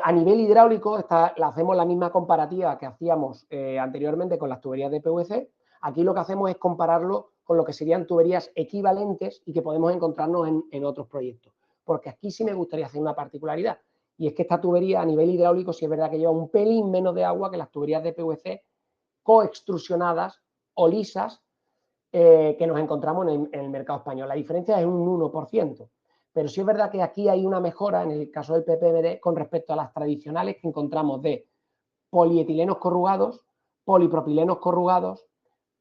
A nivel hidráulico, hacemos la misma comparativa que hacíamos anteriormente con las tuberías de PVC. Aquí lo que hacemos es compararlo con lo que serían tuberías equivalentes y que podemos encontrarnos en otros proyectos. Porque aquí sí me gustaría hacer una particularidad, y es que esta tubería a nivel hidráulico sí es verdad que lleva un pelín menos de agua que las tuberías de PVC coextrusionadas o lisas que nos encontramos en el mercado español. La diferencia es un 1%, pero sí es verdad que aquí hay una mejora en el caso del PPMD con respecto a las tradicionales que encontramos de polietilenos corrugados, polipropilenos corrugados,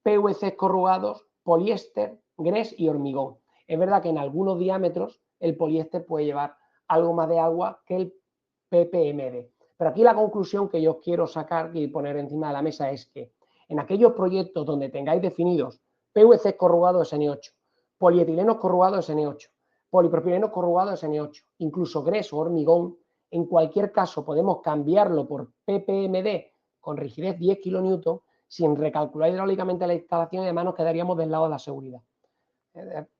PVC corrugados, poliéster, grés y hormigón. Es verdad que en algunos diámetros el poliéster puede llevar algo más de agua que el PPMD. Pero aquí la conclusión que yo quiero sacar y poner encima de la mesa es que en aquellos proyectos donde tengáis definidos PVC corrugado SN8, polietilenos corrugados SN8, polipropilenos corrugados SN8, incluso grés o hormigón, en cualquier caso podemos cambiarlo por PPMD con rigidez 10 kN sin recalcular hidráulicamente la instalación y además nos quedaríamos del lado de la seguridad.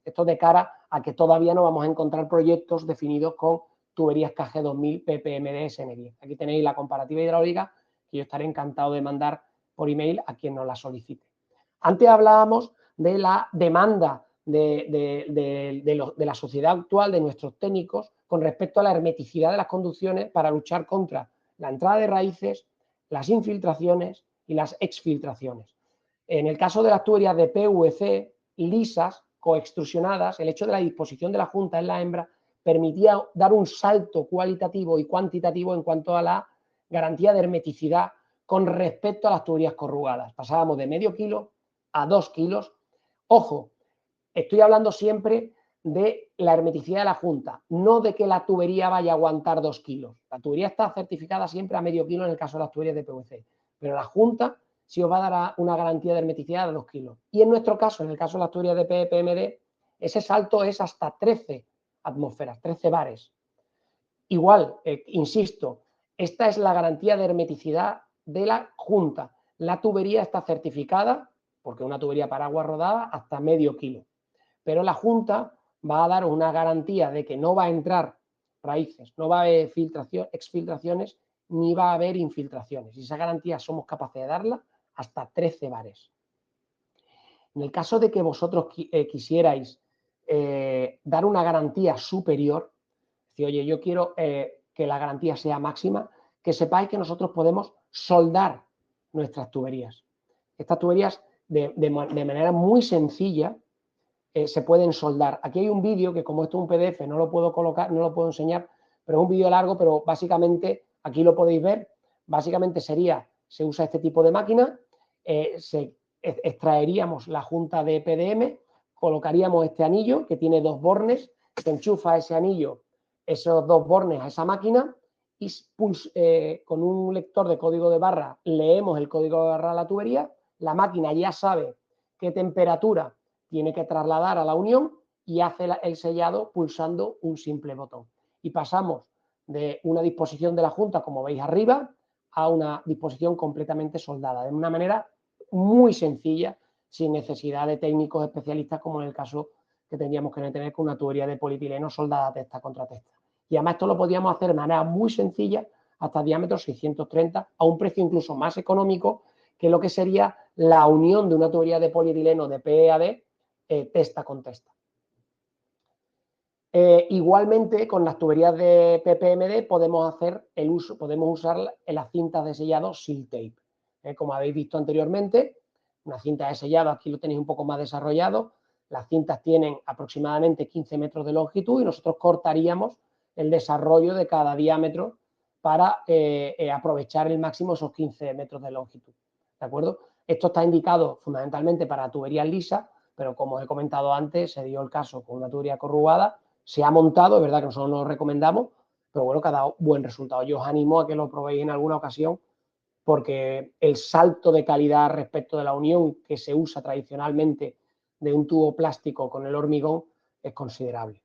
Esto de cara a que todavía no vamos a encontrar proyectos definidos con tuberías KG 2000 PPMD SN10. Aquí tenéis la comparativa hidráulica que yo estaré encantado de mandar por email a quien nos la solicite. Antes hablábamos de la demanda de la sociedad actual, de nuestros técnicos, con respecto a la hermeticidad de las conducciones para luchar contra la entrada de raíces, las infiltraciones y las exfiltraciones. En el caso de las tuberías de PVC lisas, coextrusionadas, el hecho de la disposición de la junta en la hembra permitía dar un salto cualitativo y cuantitativo en cuanto a la garantía de hermeticidad con respecto a las tuberías corrugadas. Pasábamos de medio kilo a 2 kilos. Ojo, estoy hablando siempre de la hermeticidad de la junta, no de que la tubería vaya a aguantar 2 kilos. La tubería está certificada siempre a medio kilo en el caso de las tuberías de PVC, pero la junta sí os va a dar una garantía de hermeticidad de 2 kilos. Y en nuestro caso, en el caso de las tuberías de PPMD, ese salto es hasta 13 atmósferas, 13 bares. Igual, insisto, esta es la garantía de hermeticidad de la junta. La tubería está certificada, porque una tubería para agua rodada, hasta medio kilo. Pero la junta va a dar una garantía de que no va a entrar raíces, no va a haber exfiltraciones, ni va a haber infiltraciones. Y esa garantía somos capaces de darla hasta 13 bares. En el caso de que vosotros quisierais dar una garantía superior, si oye, yo quiero que la garantía sea máxima, que sepáis que nosotros podemos soldar nuestras tuberías. Estas tuberías de manera muy sencilla se pueden soldar. Aquí hay un vídeo que, como esto es un PDF, no lo puedo colocar, no lo puedo enseñar, pero es un vídeo largo, pero básicamente aquí lo podéis ver. Básicamente se usa este tipo de máquina, extraeríamos la junta de PDM, colocaríamos este anillo que tiene 2 bornes, se enchufa ese anillo, esos 2 bornes a esa máquina y con un lector de código de barra leemos el código de barra a la tubería, la máquina ya sabe qué temperatura tiene que trasladar a la unión y hace el sellado pulsando un simple botón. Y pasamos de una disposición de la junta, como veis arriba, a una disposición completamente soldada, de una manera muy sencilla, sin necesidad de técnicos especialistas, como en el caso que tendríamos que tener con una tubería de polietileno soldada testa contra testa. Y además esto lo podíamos hacer de manera muy sencilla, hasta diámetros 630, a un precio incluso más económico que lo que sería la unión de una tubería de polietileno de PEAD testa con testa. Igualmente, con las tuberías de PPMD podemos usar las cintas de sellado Seal Tape. Como habéis visto anteriormente, una cinta de sellado, aquí lo tenéis un poco más desarrollado. Las cintas tienen aproximadamente 15 metros de longitud y nosotros cortaríamos el desarrollo de cada diámetro para aprovechar el máximo esos 15 metros de longitud. ¿De acuerdo? Esto está indicado fundamentalmente para tuberías lisas, pero como os he comentado antes, se dio el caso con una tubería corrugada, se ha montado, es verdad que nosotros no lo recomendamos, pero bueno, que ha dado buen resultado. Yo os animo a que lo probéis en alguna ocasión, porque el salto de calidad respecto de la unión que se usa tradicionalmente de un tubo plástico con el hormigón es considerable.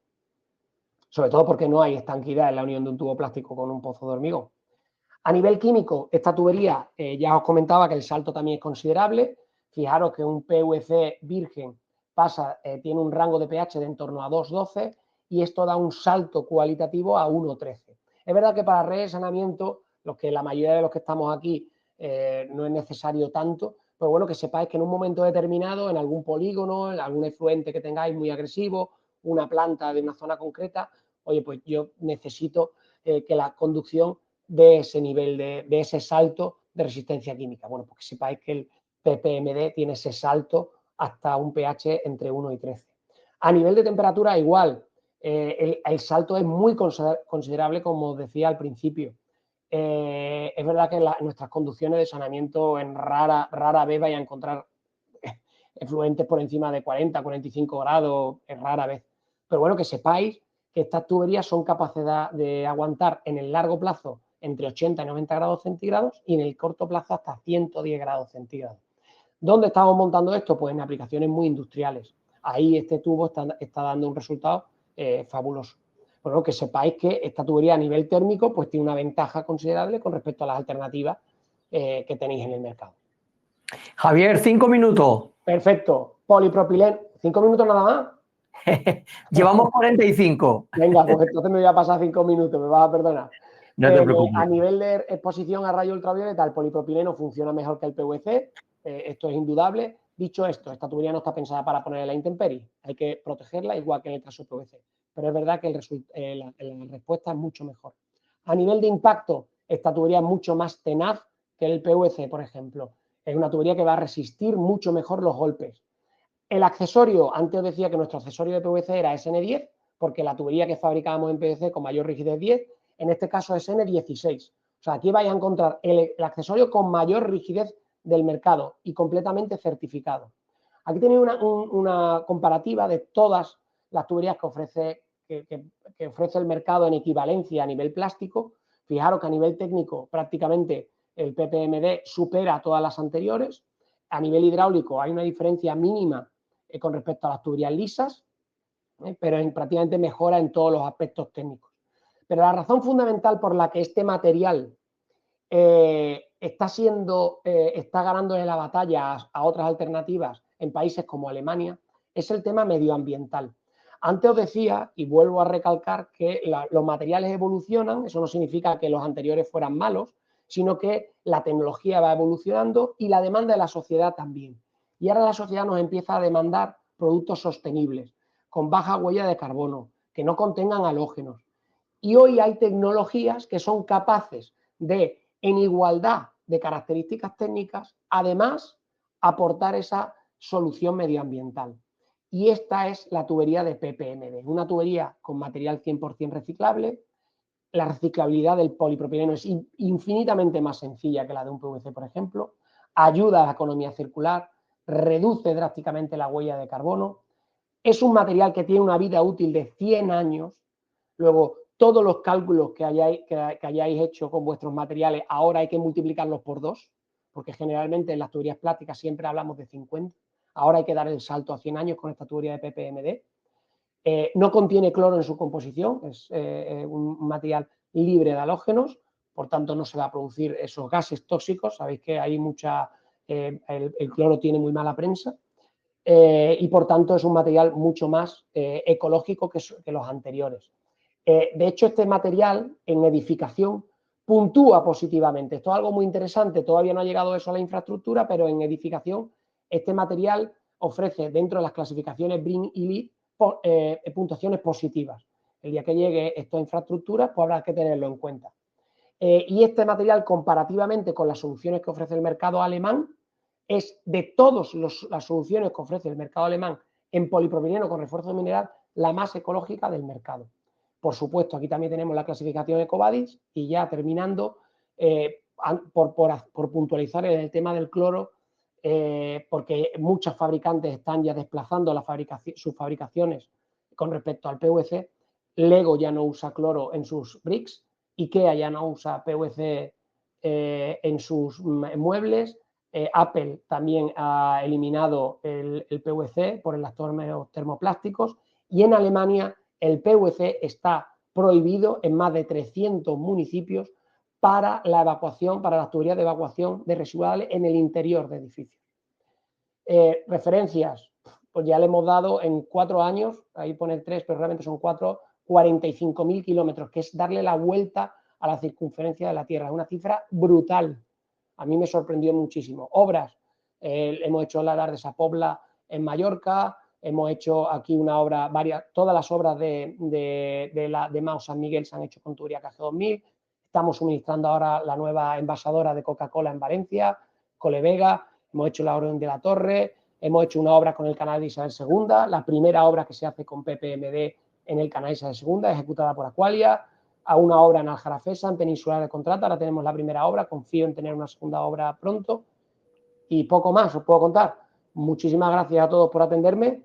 Sobre todo porque no hay estanquidad en la unión de un tubo plástico con un pozo de hormigón. A nivel químico, esta tubería, ya os comentaba que el salto también es considerable. Fijaros que un PVC virgen tiene un rango de pH de en torno a 2,12 y esto da un salto cualitativo a 1,13. Es verdad que para redes de saneamiento, la mayoría de los que estamos aquí no es necesario tanto, pues bueno, que sepáis que en un momento determinado, en algún polígono, en algún efluente que tengáis muy agresivo, una planta de una zona concreta, oye, pues yo necesito que la conducción dé ese nivel, de ese salto de resistencia química. Bueno, pues que sepáis que el PPMD tiene ese salto hasta un pH entre 1 y 13. A nivel de temperatura, igual, el salto es muy considerable, como os decía al principio. Es verdad que en nuestras conducciones de saneamiento en rara vez vais a encontrar efluentes por encima de 40, 45 grados, es rara vez. Pero bueno, que sepáis que estas tuberías son capaces de aguantar en el largo plazo entre 80 y 90 grados centígrados y en el corto plazo hasta 110 grados centígrados. ¿Dónde estamos montando esto? Pues en aplicaciones muy industriales. Ahí este tubo está dando un resultado fabuloso. Bueno, que sepáis que esta tubería a nivel térmico pues tiene una ventaja considerable con respecto a las alternativas que tenéis en el mercado. Javier, 5 minutos. Perfecto. Polipropileno. 5 minutos nada más. Llevamos 45. Venga, pues entonces me voy a pasar 5 minutos, me vas a perdonar. No te preocupes. A nivel de exposición a rayos ultravioleta, el polipropileno funciona mejor que el PVC. Esto es indudable. Dicho esto, esta tubería no está pensada para poner en la intemperie. Hay que protegerla igual que en el caso del PVC. Pero es verdad que la respuesta es mucho mejor. A nivel de impacto, esta tubería es mucho más tenaz que el PVC, por ejemplo. Es una tubería que va a resistir mucho mejor los golpes. El accesorio, antes os decía que nuestro accesorio de PVC era SN10, porque la tubería que fabricábamos en PVC con mayor rigidez 10, en este caso es N16. O sea, aquí vais a encontrar el accesorio con mayor rigidez del mercado y completamente certificado. Aquí tenéis una comparativa de todas las tuberías que ofrece el mercado en equivalencia a nivel plástico. Fijaros que a nivel técnico prácticamente el PPMD supera a todas las anteriores. A nivel hidráulico hay una diferencia mínima con respecto a las tuberías lisas, pero prácticamente mejora en todos los aspectos técnicos. Pero la razón fundamental por la que este material está ganándole la batalla a otras alternativas en países como Alemania es el tema medioambiental. Antes os decía, y vuelvo a recalcar, que los materiales evolucionan. Eso no significa que los anteriores fueran malos, sino que la tecnología va evolucionando y la demanda de la sociedad también. Y ahora la sociedad nos empieza a demandar productos sostenibles, con baja huella de carbono, que no contengan halógenos. Y hoy hay tecnologías que son capaces de, en igualdad de características técnicas, además aportar esa solución medioambiental. Y esta es la tubería de PPMD, una tubería con material 100% reciclable. La reciclabilidad del polipropileno es infinitamente más sencilla que la de un PVC, por ejemplo. Ayuda a la economía circular, reduce drásticamente la huella de carbono. Es un material que tiene una vida útil de 100 años. Luego, todos los cálculos que hayáis hecho con vuestros materiales, ahora hay que multiplicarlos por 2, porque generalmente en las tuberías plásticas siempre hablamos de 50. Ahora hay que dar el salto a 100 años con esta tubería de PPMD. No contiene cloro en su composición, es un material libre de halógenos, por tanto no se va a producir esos gases tóxicos. Sabéis que hay el cloro tiene muy mala prensa. Y por tanto es un material mucho más ecológico que los anteriores. De hecho, este material en edificación puntúa positivamente. Esto es algo muy interesante. Todavía no ha llegado eso a la infraestructura, pero en edificación este material ofrece dentro de las clasificaciones BREEAM y LEED puntuaciones positivas. El día que llegue esta infraestructura, pues habrá que tenerlo en cuenta. Y este material, comparativamente con las soluciones que ofrece el mercado alemán, es de todas las soluciones que ofrece el mercado alemán en polipropileno con refuerzo mineral, la más ecológica del mercado. Por supuesto, aquí también tenemos la clasificación EcoVadis y ya terminando, por puntualizar en el tema del cloro, porque muchos fabricantes están ya desplazando sus fabricaciones con respecto al PVC. Lego ya no usa cloro en sus bricks, IKEA ya no usa PVC en sus muebles. Apple también ha eliminado el PVC por los termoplásticos, y en Alemania el PVC está prohibido en más de 300 municipios para la evacuación, para las tuberías de evacuación de residuales en el interior de edificios. Referencias, pues ya le hemos dado en 4 años, ahí pone 3, pero realmente son 4, 45.000 kilómetros, que es darle la vuelta a la circunferencia de la Tierra. Es una cifra brutal. A mí me sorprendió muchísimo. Obras, hemos hecho el Alar de Sa Pobla en Mallorca, hemos hecho aquí una obra, todas las obras de Mao San Miguel se han hecho con tubería KG2000. Estamos suministrando ahora la nueva envasadora de Coca-Cola en Valencia, Colevega. Hemos hecho la Orden de la Torre, hemos hecho una obra con el canal de Isabel II, la primera obra que se hace con PPMD en el canal Isabel II, ejecutada por Aqualia, a una obra en Aljarafesa, en Peninsular de Contrata. Ahora tenemos la primera obra, confío en tener una segunda obra pronto. Y poco más os puedo contar. Muchísimas gracias a todos por atenderme.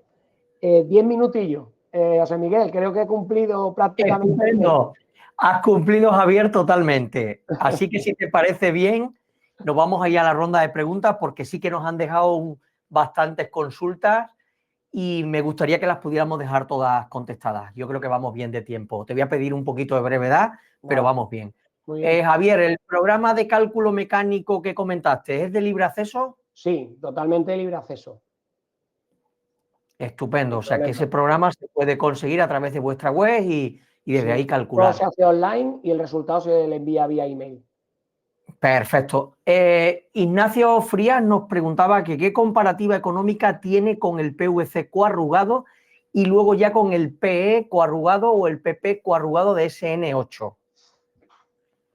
10 minutillos. José Miguel, creo que he cumplido prácticamente. Estupendo. Has cumplido, Javier, totalmente. Así que si te parece bien, nos vamos a ir a la ronda de preguntas porque sí que nos han dejado bastantes consultas y me gustaría que las pudiéramos dejar todas contestadas. Yo creo que vamos bien de tiempo. Te voy a pedir un poquito de brevedad, pero vamos bien. Muy bien. Javier, ¿el programa de cálculo mecánico que comentaste es de libre acceso? Sí, totalmente de libre acceso. Estupendo. O sea, que ese programa se puede conseguir a través de vuestra web y desde ahí calcular. Todo se hace online y el resultado se le envía vía email. Perfecto. Ignacio Frías nos preguntaba que qué comparativa económica tiene con el PVC coarrugado y luego ya con el PE coarrugado o el PP coarrugado de SN8.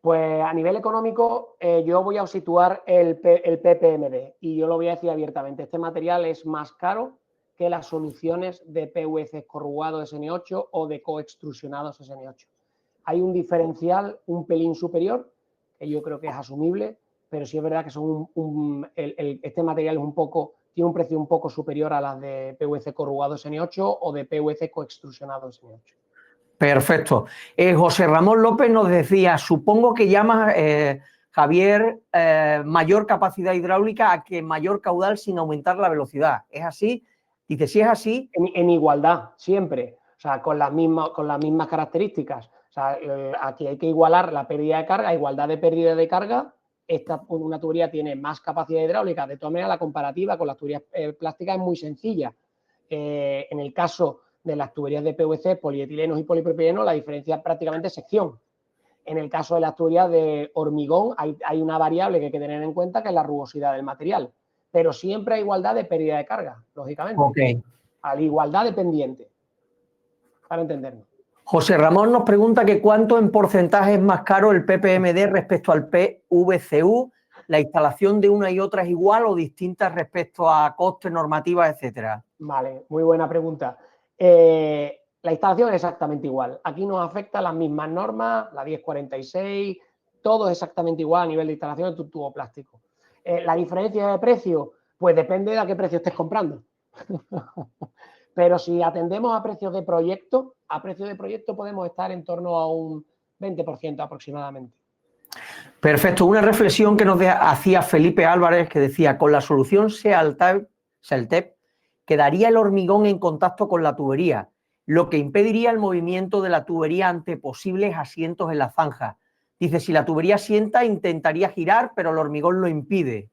Pues a nivel económico yo voy a situar el PPMD y yo lo voy a decir abiertamente. Este material es más caro que las soluciones de PVC corrugado SN8 o de coextrusionados SN8. Hay un diferencial un pelín superior, que yo creo que es asumible, pero sí es verdad que son este material es tiene un precio un poco superior a las de PVC corrugado SN8 o de PVC coextrusionado SN8. Perfecto. José Ramón López nos decía, supongo que llama, Javier, mayor capacidad hidráulica a que mayor caudal sin aumentar la velocidad. ¿Es así? Dice, si es así. En igualdad, siempre. O sea, con las mismas características. O sea, aquí hay que igualar la pérdida de carga, igualdad de pérdida de carga. Una tubería tiene más capacidad hidráulica. De todas maneras, la comparativa con las tuberías plásticas es muy sencilla. En el caso de las tuberías de PVC, polietilenos y polipropilenos, la diferencia es prácticamente sección. En el caso de las tuberías de hormigón, hay una variable que hay que tener en cuenta, que es la rugosidad del material. Pero siempre hay igualdad de pérdida de carga, lógicamente. Ok. A la igualdad de pendiente, para entendernos. José Ramón nos pregunta que cuánto en porcentaje es más caro el PPMD respecto al PVCU. ¿La instalación de una y otra es igual o distinta respecto a costes, normativas, etcétera? Vale, muy buena pregunta. La instalación es exactamente igual. Aquí nos afectan las mismas normas, la 1046, todo es exactamente igual a nivel de instalación de tu tubo plástico. La diferencia de precio, pues depende de a qué precio estés comprando. Pero si atendemos a precios de proyecto, podemos estar en torno a un 20% aproximadamente. Perfecto. Una reflexión que nos hacía Felipe Álvarez, que decía, con la solución Seltep quedaría el hormigón en contacto con la tubería, lo que impediría el movimiento de la tubería ante posibles asientos en la zanja. Dice, si la tubería asienta, intentaría girar, pero el hormigón lo impide.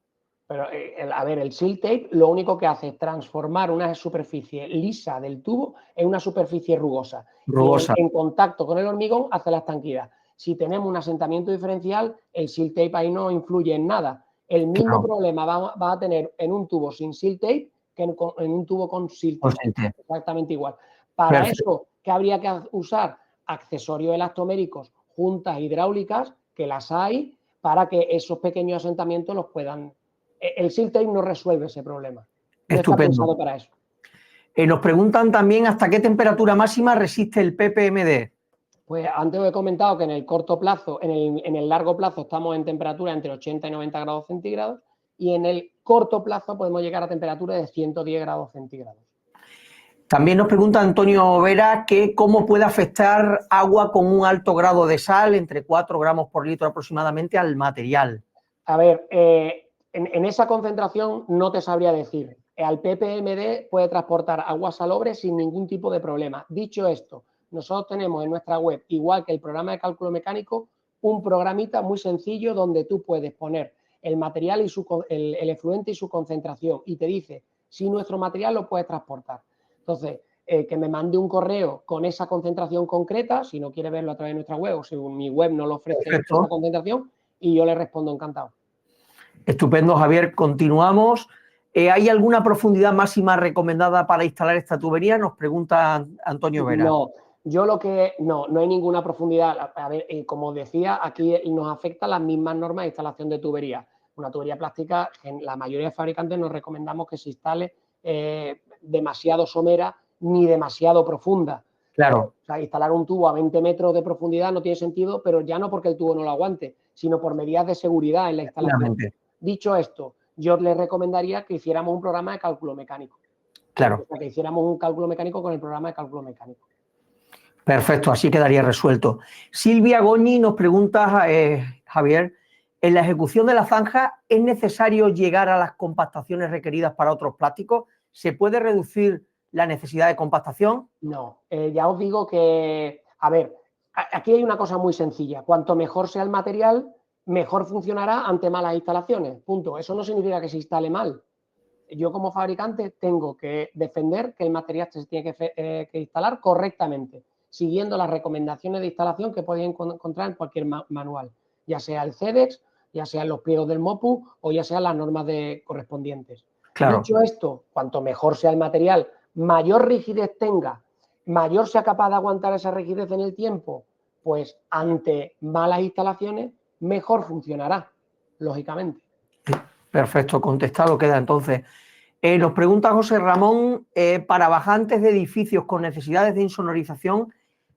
Pero, a ver, el seal tape lo único que hace es transformar una superficie lisa del tubo en una superficie rugosa. Rugosa. Y en contacto con el hormigón hace la estanquidad. Si tenemos un asentamiento diferencial, el seal tape ahí no influye en nada. El mismo problema va a tener en un tubo sin seal tape que en un tubo con seal tape. Exactamente igual. Para eso, ¿qué habría que usar? Accesorios elastoméricos, juntas hidráulicas, que las hay, para que esos pequeños asentamientos los puedan... El seal tape no resuelve ese problema. No está pensado para eso. Nos preguntan también hasta qué temperatura máxima resiste el PPMD. Pues antes os he comentado que en el corto plazo, en el largo plazo estamos en temperatura entre 80 y 90 grados centígrados y en el corto plazo podemos llegar a temperaturas de 110 grados centígrados. También nos pregunta Antonio Vera que cómo puede afectar agua con un alto grado de sal, entre 4 gramos por litro aproximadamente, al material. A ver, en esa concentración no te sabría decir. Al PPMD puede transportar agua salobre sin ningún tipo de problema. Dicho esto, nosotros tenemos en nuestra web, igual que el programa de cálculo mecánico, un programita muy sencillo donde tú puedes poner el material y el efluente y su concentración y te dice si nuestro material lo puede transportar. Entonces, que me mande un correo con esa concentración concreta, si no quiere verlo a través de nuestra web o si mi web no lo ofrece esa concentración, y yo le respondo encantado. Estupendo, Javier. Continuamos. ¿Hay alguna profundidad máxima recomendada para instalar esta tubería? Nos pregunta Antonio Vera. No, no hay ninguna profundidad. A ver, como decía, aquí nos afectan las mismas normas de instalación de tubería. Una tubería plástica, la mayoría de fabricantes nos recomendamos que se instale demasiado somera ni demasiado profunda. Claro. O sea, instalar un tubo a 20 metros de profundidad no tiene sentido, pero ya no porque el tubo no lo aguante, sino por medidas de seguridad en la instalación. Dicho esto, yo les recomendaría que hiciéramos un programa de cálculo mecánico. Claro. O sea, que hiciéramos un cálculo mecánico con el programa de cálculo mecánico. Perfecto, así quedaría resuelto. Silvia Goñi nos pregunta, Javier, ¿en la ejecución de la zanja es necesario llegar a las compactaciones requeridas para otros plásticos? ¿Se puede reducir la necesidad de compactación? No, ya os digo que, a ver, aquí hay una cosa muy sencilla. Cuanto mejor sea el material, mejor funcionará ante malas instalaciones. Punto. Eso no significa que se instale mal. Yo como fabricante tengo que defender que el material se tiene que instalar correctamente, siguiendo las recomendaciones de instalación que podéis encontrar en cualquier manual, ya sea el CEDEX, ya sean los pliegos del MOPU o ya sean las normas correspondientes. Claro. Dicho esto, cuanto mejor sea el material, mayor rigidez tenga, mayor sea capaz de aguantar esa rigidez en el tiempo, pues ante malas instalaciones, mejor funcionará, lógicamente. Perfecto, contestado queda entonces. Nos pregunta José Ramón, para bajantes de edificios con necesidades de insonorización,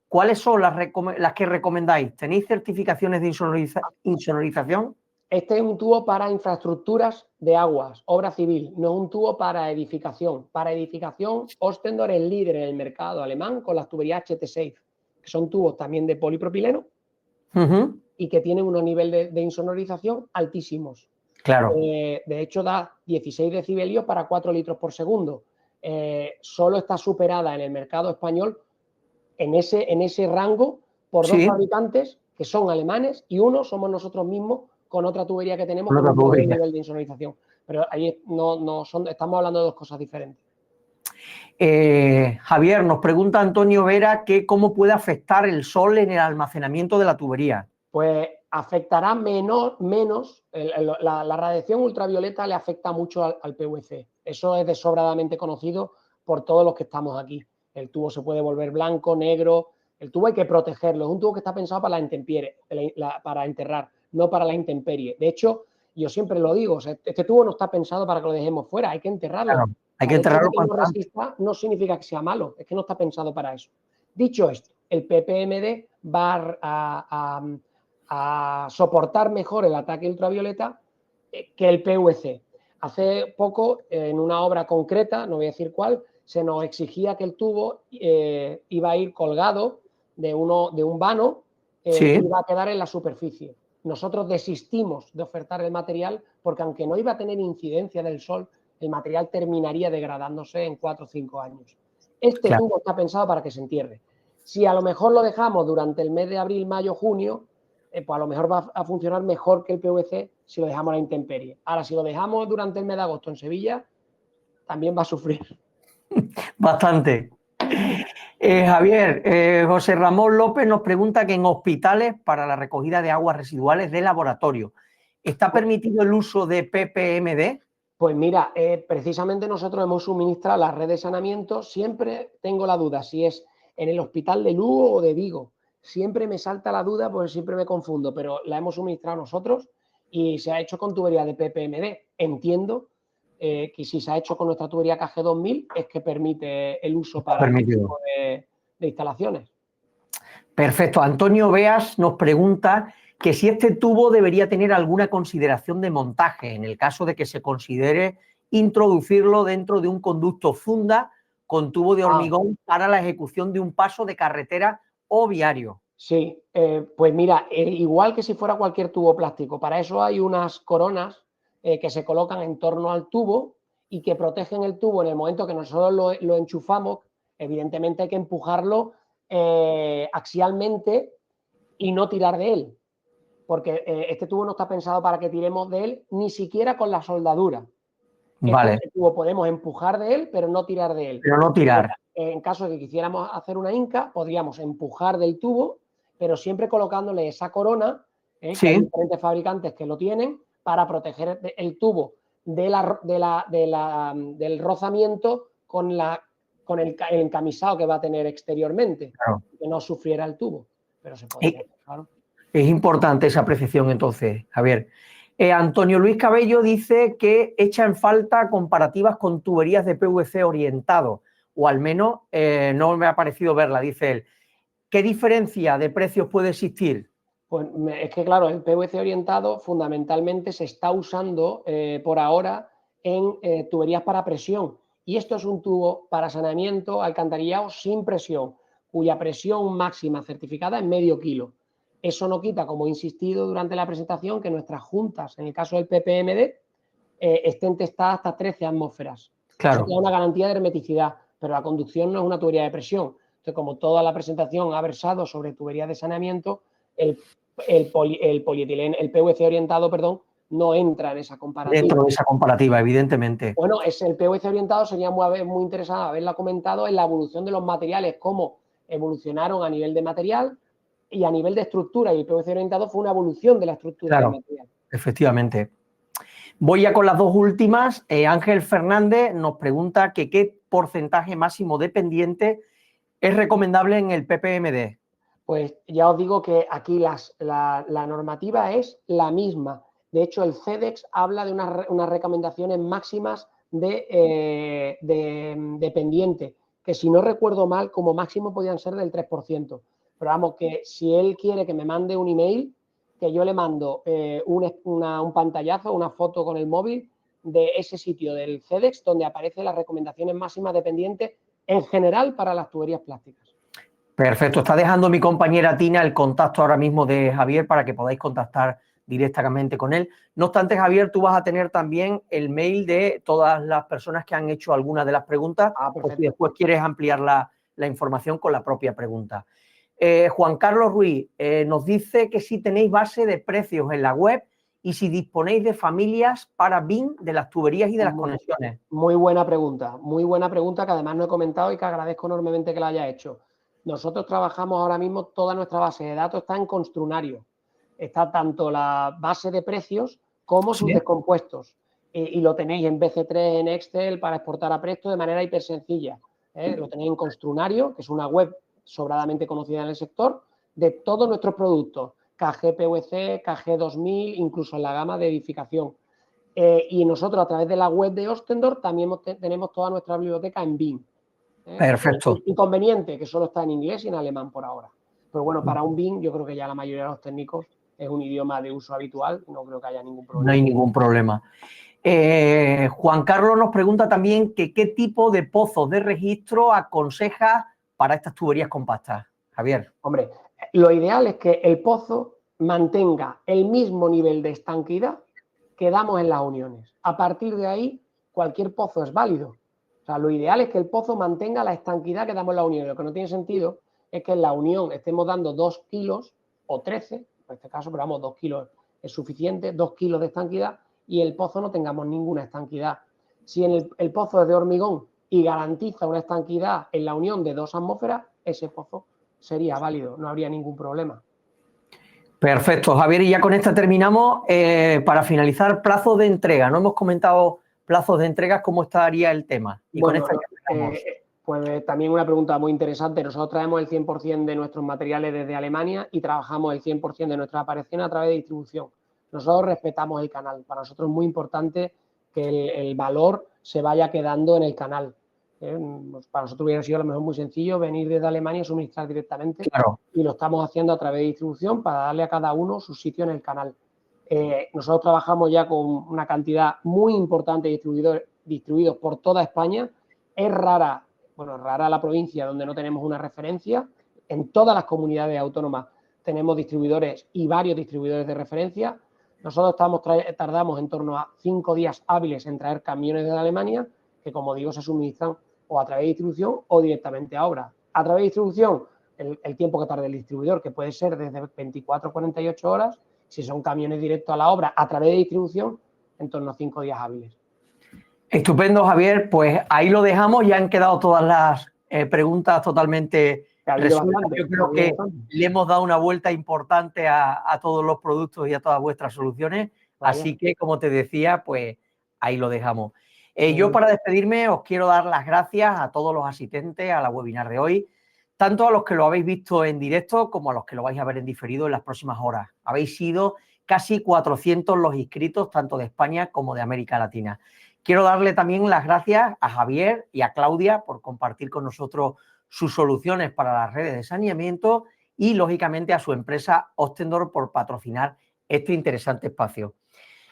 ¿cuáles son las que recomendáis? ¿Tenéis certificaciones de insonorización? Este es un tubo para infraestructuras de aguas, obra civil, no es un tubo para edificación. Para edificación, Ostendor es líder en el mercado alemán con las tuberías HT Safe, que son tubos también de polipropileno y que tienen unos niveles de insonorización altísimos. Claro. De hecho, da 16 decibelios para 4 litros por segundo. Solo está superada en el mercado español en ese rango por dos fabricantes que son alemanes y uno somos nosotros mismos con otra tubería que tenemos con un mayor nivel de insonorización. Pero ahí estamos hablando de dos cosas diferentes. Javier, nos pregunta Antonio Vera que cómo puede afectar el sol en el almacenamiento de la tubería. Pues afectará menos, la radiación ultravioleta le afecta mucho al PVC. Eso es desobradamente conocido por todos los que estamos aquí. El tubo se puede volver blanco, negro. El tubo hay que protegerlo. Es un tubo que está pensado para la intemperie, para enterrar, no para la intemperie. De hecho, yo siempre lo digo, o sea, este tubo no está pensado para que lo dejemos fuera, hay que enterrarlo. Claro, hay que enterrarlo cuando no resista no significa que sea malo, es que no está pensado para eso. Dicho esto, el PPMD va a soportar mejor el ataque ultravioleta que el PVC. Hace poco, en una obra concreta, no voy a decir cuál, se nos exigía que el tubo iba a ir colgado de un vano que iba a quedar en la superficie. Nosotros desistimos de ofertar el material porque aunque no iba a tener incidencia del sol, el material terminaría degradándose en 4 o 5 años. Este tubo está pensado para que se entierre. Si a lo mejor lo dejamos durante el mes de abril, mayo, junio, pues a lo mejor va a funcionar mejor que el PVC si lo dejamos a la intemperie. Ahora, si lo dejamos durante el mes de agosto en Sevilla, también va a sufrir. Bastante. Javier, José Ramón López nos pregunta que en hospitales para la recogida de aguas residuales de laboratorio, ¿está permitido el uso de PPMD? Pues mira, precisamente nosotros hemos suministrado la red de saneamiento. Siempre tengo la duda si es en el hospital de Lugo o de Vigo. Siempre me salta la duda porque siempre me confundo, pero la hemos suministrado nosotros y se ha hecho con tubería de PPMD. Entiendo que si se ha hecho con nuestra tubería KG2000 es que permite el uso para este tipo de instalaciones. Perfecto. Antonio Beas nos pregunta que si este tubo debería tener alguna consideración de montaje en el caso de que se considere introducirlo dentro de un conducto funda con tubo de hormigón para la ejecución de un paso de carretera o viario. Sí, pues mira, igual que si fuera cualquier tubo plástico, para eso hay unas coronas que se colocan en torno al tubo y que protegen el tubo en el momento que nosotros lo enchufamos. Evidentemente hay que empujarlo axialmente y no tirar de él, porque este tubo no está pensado para que tiremos de él ni siquiera con la soldadura. Vale. Este tubo podemos empujar de él, pero no tirar de él. Pero no tirar. En caso de que quisiéramos hacer una inca, podríamos empujar del tubo, pero siempre colocándole esa corona, que hay diferentes fabricantes que lo tienen, para proteger el tubo del rozamiento con el encamisado que va a tener exteriormente, Claro. que no sufriera el tubo. Pero se podría, claro. Es importante esa apreciación entonces, Javier. Antonio Luis Cabello dice que echa en falta comparativas con tuberías de PVC orientado, o al menos no me ha parecido verla, dice él. ¿Qué diferencia de precios puede existir? Pues es que, claro, el PVC orientado fundamentalmente se está usando por ahora en tuberías para presión. Y esto es un tubo para saneamiento alcantarillado sin presión, cuya presión máxima certificada es medio kilo. Eso no quita, como he insistido durante la presentación, que nuestras juntas, en el caso del PPMD, estén testadas hasta 13 atmósferas. Claro. Eso da una garantía de hermeticidad, pero la conducción no es una tubería de presión. Entonces, como toda la presentación ha versado sobre tuberías de saneamiento, el polietileno, el PVC orientado, perdón, no entra en esa comparativa. Dentro de esa comparativa, evidentemente. Bueno, el PVC orientado sería muy interesante haberla comentado en la evolución de los materiales, cómo evolucionaron a nivel de material y a nivel de estructura. Y el PVC orientado fue una evolución de la estructura del material. Efectivamente. Voy ya con las dos últimas. Ángel Fernández nos pregunta que qué porcentaje máximo de pendiente es recomendable en el PPMD. Pues ya os digo que aquí la normativa es la misma. De hecho, el CEDEX habla de unas recomendaciones máximas de pendiente, que si no recuerdo mal, como máximo podían ser del 3%. Pero vamos, que si él quiere que me mande un email, que yo le mando un pantallazo, una foto con el móvil de ese sitio del CEDEX, donde aparecen las recomendaciones máximas de pendiente en general para las tuberías plásticas. Perfecto. Está dejando mi compañera Tina el contacto ahora mismo de Javier para que podáis contactar directamente con él. No obstante, Javier, tú vas a tener también el mail de todas las personas que han hecho algunas de las preguntas, por si después quieres ampliar la información con la propia pregunta. Juan Carlos Ruiz nos dice que si tenéis base de precios en la web y si disponéis de familias para BIM de las tuberías y de las conexiones. Muy buena pregunta que además no he comentado y que agradezco enormemente que la haya hecho. Nosotros trabajamos ahora mismo, toda nuestra base de datos está en Construnario. Está tanto la base de precios como sus descompuestos. Y lo tenéis en BC3, en Excel, para exportar a Presto de manera hiper sencilla. Lo tenéis en Construnario, que es una web sobradamente conocida en el sector, de todos nuestros productos. KG PVC, KG 2000, incluso en la gama de edificación. Y nosotros, a través de la web de Ostendorf, también tenemos toda nuestra biblioteca en BIM. Perfecto. Inconveniente que solo está en inglés y en alemán por ahora. Pero bueno, para un BIM yo creo que ya la mayoría de los técnicos es un idioma de uso habitual, no creo que haya ningún problema. No hay ningún problema. Juan Carlos nos pregunta también que qué tipo de pozos de registro aconseja para estas tuberías compactas. Javier. Hombre, lo ideal es que el pozo mantenga el mismo nivel de estanquidad que damos en las uniones. A partir de ahí, cualquier pozo es válido. O sea, lo ideal es que el pozo mantenga la estanquidad que damos en la unión. Lo que no tiene sentido es que en la unión estemos dando 2 kilos o 13, en este caso, pero vamos, 2 kilos es suficiente, 2 kilos de estanquidad y el pozo no tengamos ninguna estanquidad. Si el pozo es de hormigón y garantiza una estanquidad en la unión de 2 atmósferas, ese pozo sería válido, no habría ningún problema. Perfecto, Javier, y ya con esta terminamos. Para finalizar, plazos de entrega. No hemos comentado plazos de entregas, ¿cómo estaría el tema? Y bueno, con esta pues también una pregunta muy interesante. Nosotros traemos el 100% de nuestros materiales desde Alemania y trabajamos el 100% de nuestra aparición a través de distribución. Nosotros respetamos el canal. Para nosotros es muy importante que el valor se vaya quedando en el canal. Para nosotros hubiera sido a lo mejor muy sencillo venir desde Alemania y suministrar directamente. Claro. Y lo estamos haciendo a través de distribución para darle a cada uno su sitio en el canal. Nosotros trabajamos ya con una cantidad muy importante de distribuidos por toda España. Es rara la provincia donde no tenemos una referencia. En todas las comunidades autónomas tenemos distribuidores y varios distribuidores de referencia. Nosotros tardamos en torno a 5 días hábiles en traer camiones de Alemania, que como digo se suministran o a través de distribución o directamente a obra. A través de distribución, el tiempo que tarde el distribuidor, que puede ser desde 24 a 48 horas, si son camiones directos a la obra a través de distribución, en torno a 5 días hábiles. Estupendo, Javier. Pues ahí lo dejamos. Ya han quedado todas las preguntas totalmente resueltas. Yo creo que le hemos dado una vuelta importante a todos los productos y a todas vuestras soluciones. Así que, como te decía, pues ahí lo dejamos. Yo para despedirme os quiero dar las gracias a todos los asistentes a la webinar de hoy, tanto a los que lo habéis visto en directo como a los que lo vais a ver en diferido en las próximas horas. Habéis sido casi 400 los inscritos, tanto de España como de América Latina. Quiero darle también las gracias a Javier y a Claudia por compartir con nosotros sus soluciones para las redes de saneamiento y, lógicamente, a su empresa Ostendorf por patrocinar este interesante espacio.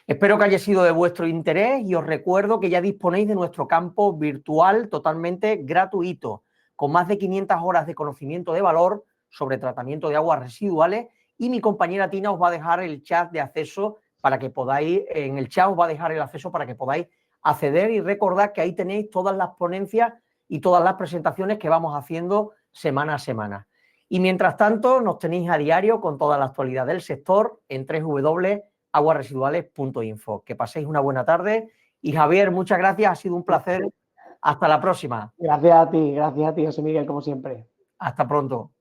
Espero que haya sido de vuestro interés y os recuerdo que ya disponéis de nuestro campo virtual totalmente gratuito, con más de 500 horas de conocimiento de valor sobre tratamiento de aguas residuales, y mi compañera Tina os va a dejar el chat de acceso para que podáis, en el chat os va a dejar el acceso para que podáis acceder, y recordad que ahí tenéis todas las ponencias y todas las presentaciones que vamos haciendo semana a semana. Y mientras tanto nos tenéis a diario con toda la actualidad del sector en www.aguasresiduales.info. Que paséis una buena tarde y Javier, muchas gracias, ha sido un placer. Hasta la próxima. Gracias a ti, José Miguel, como siempre. Hasta pronto.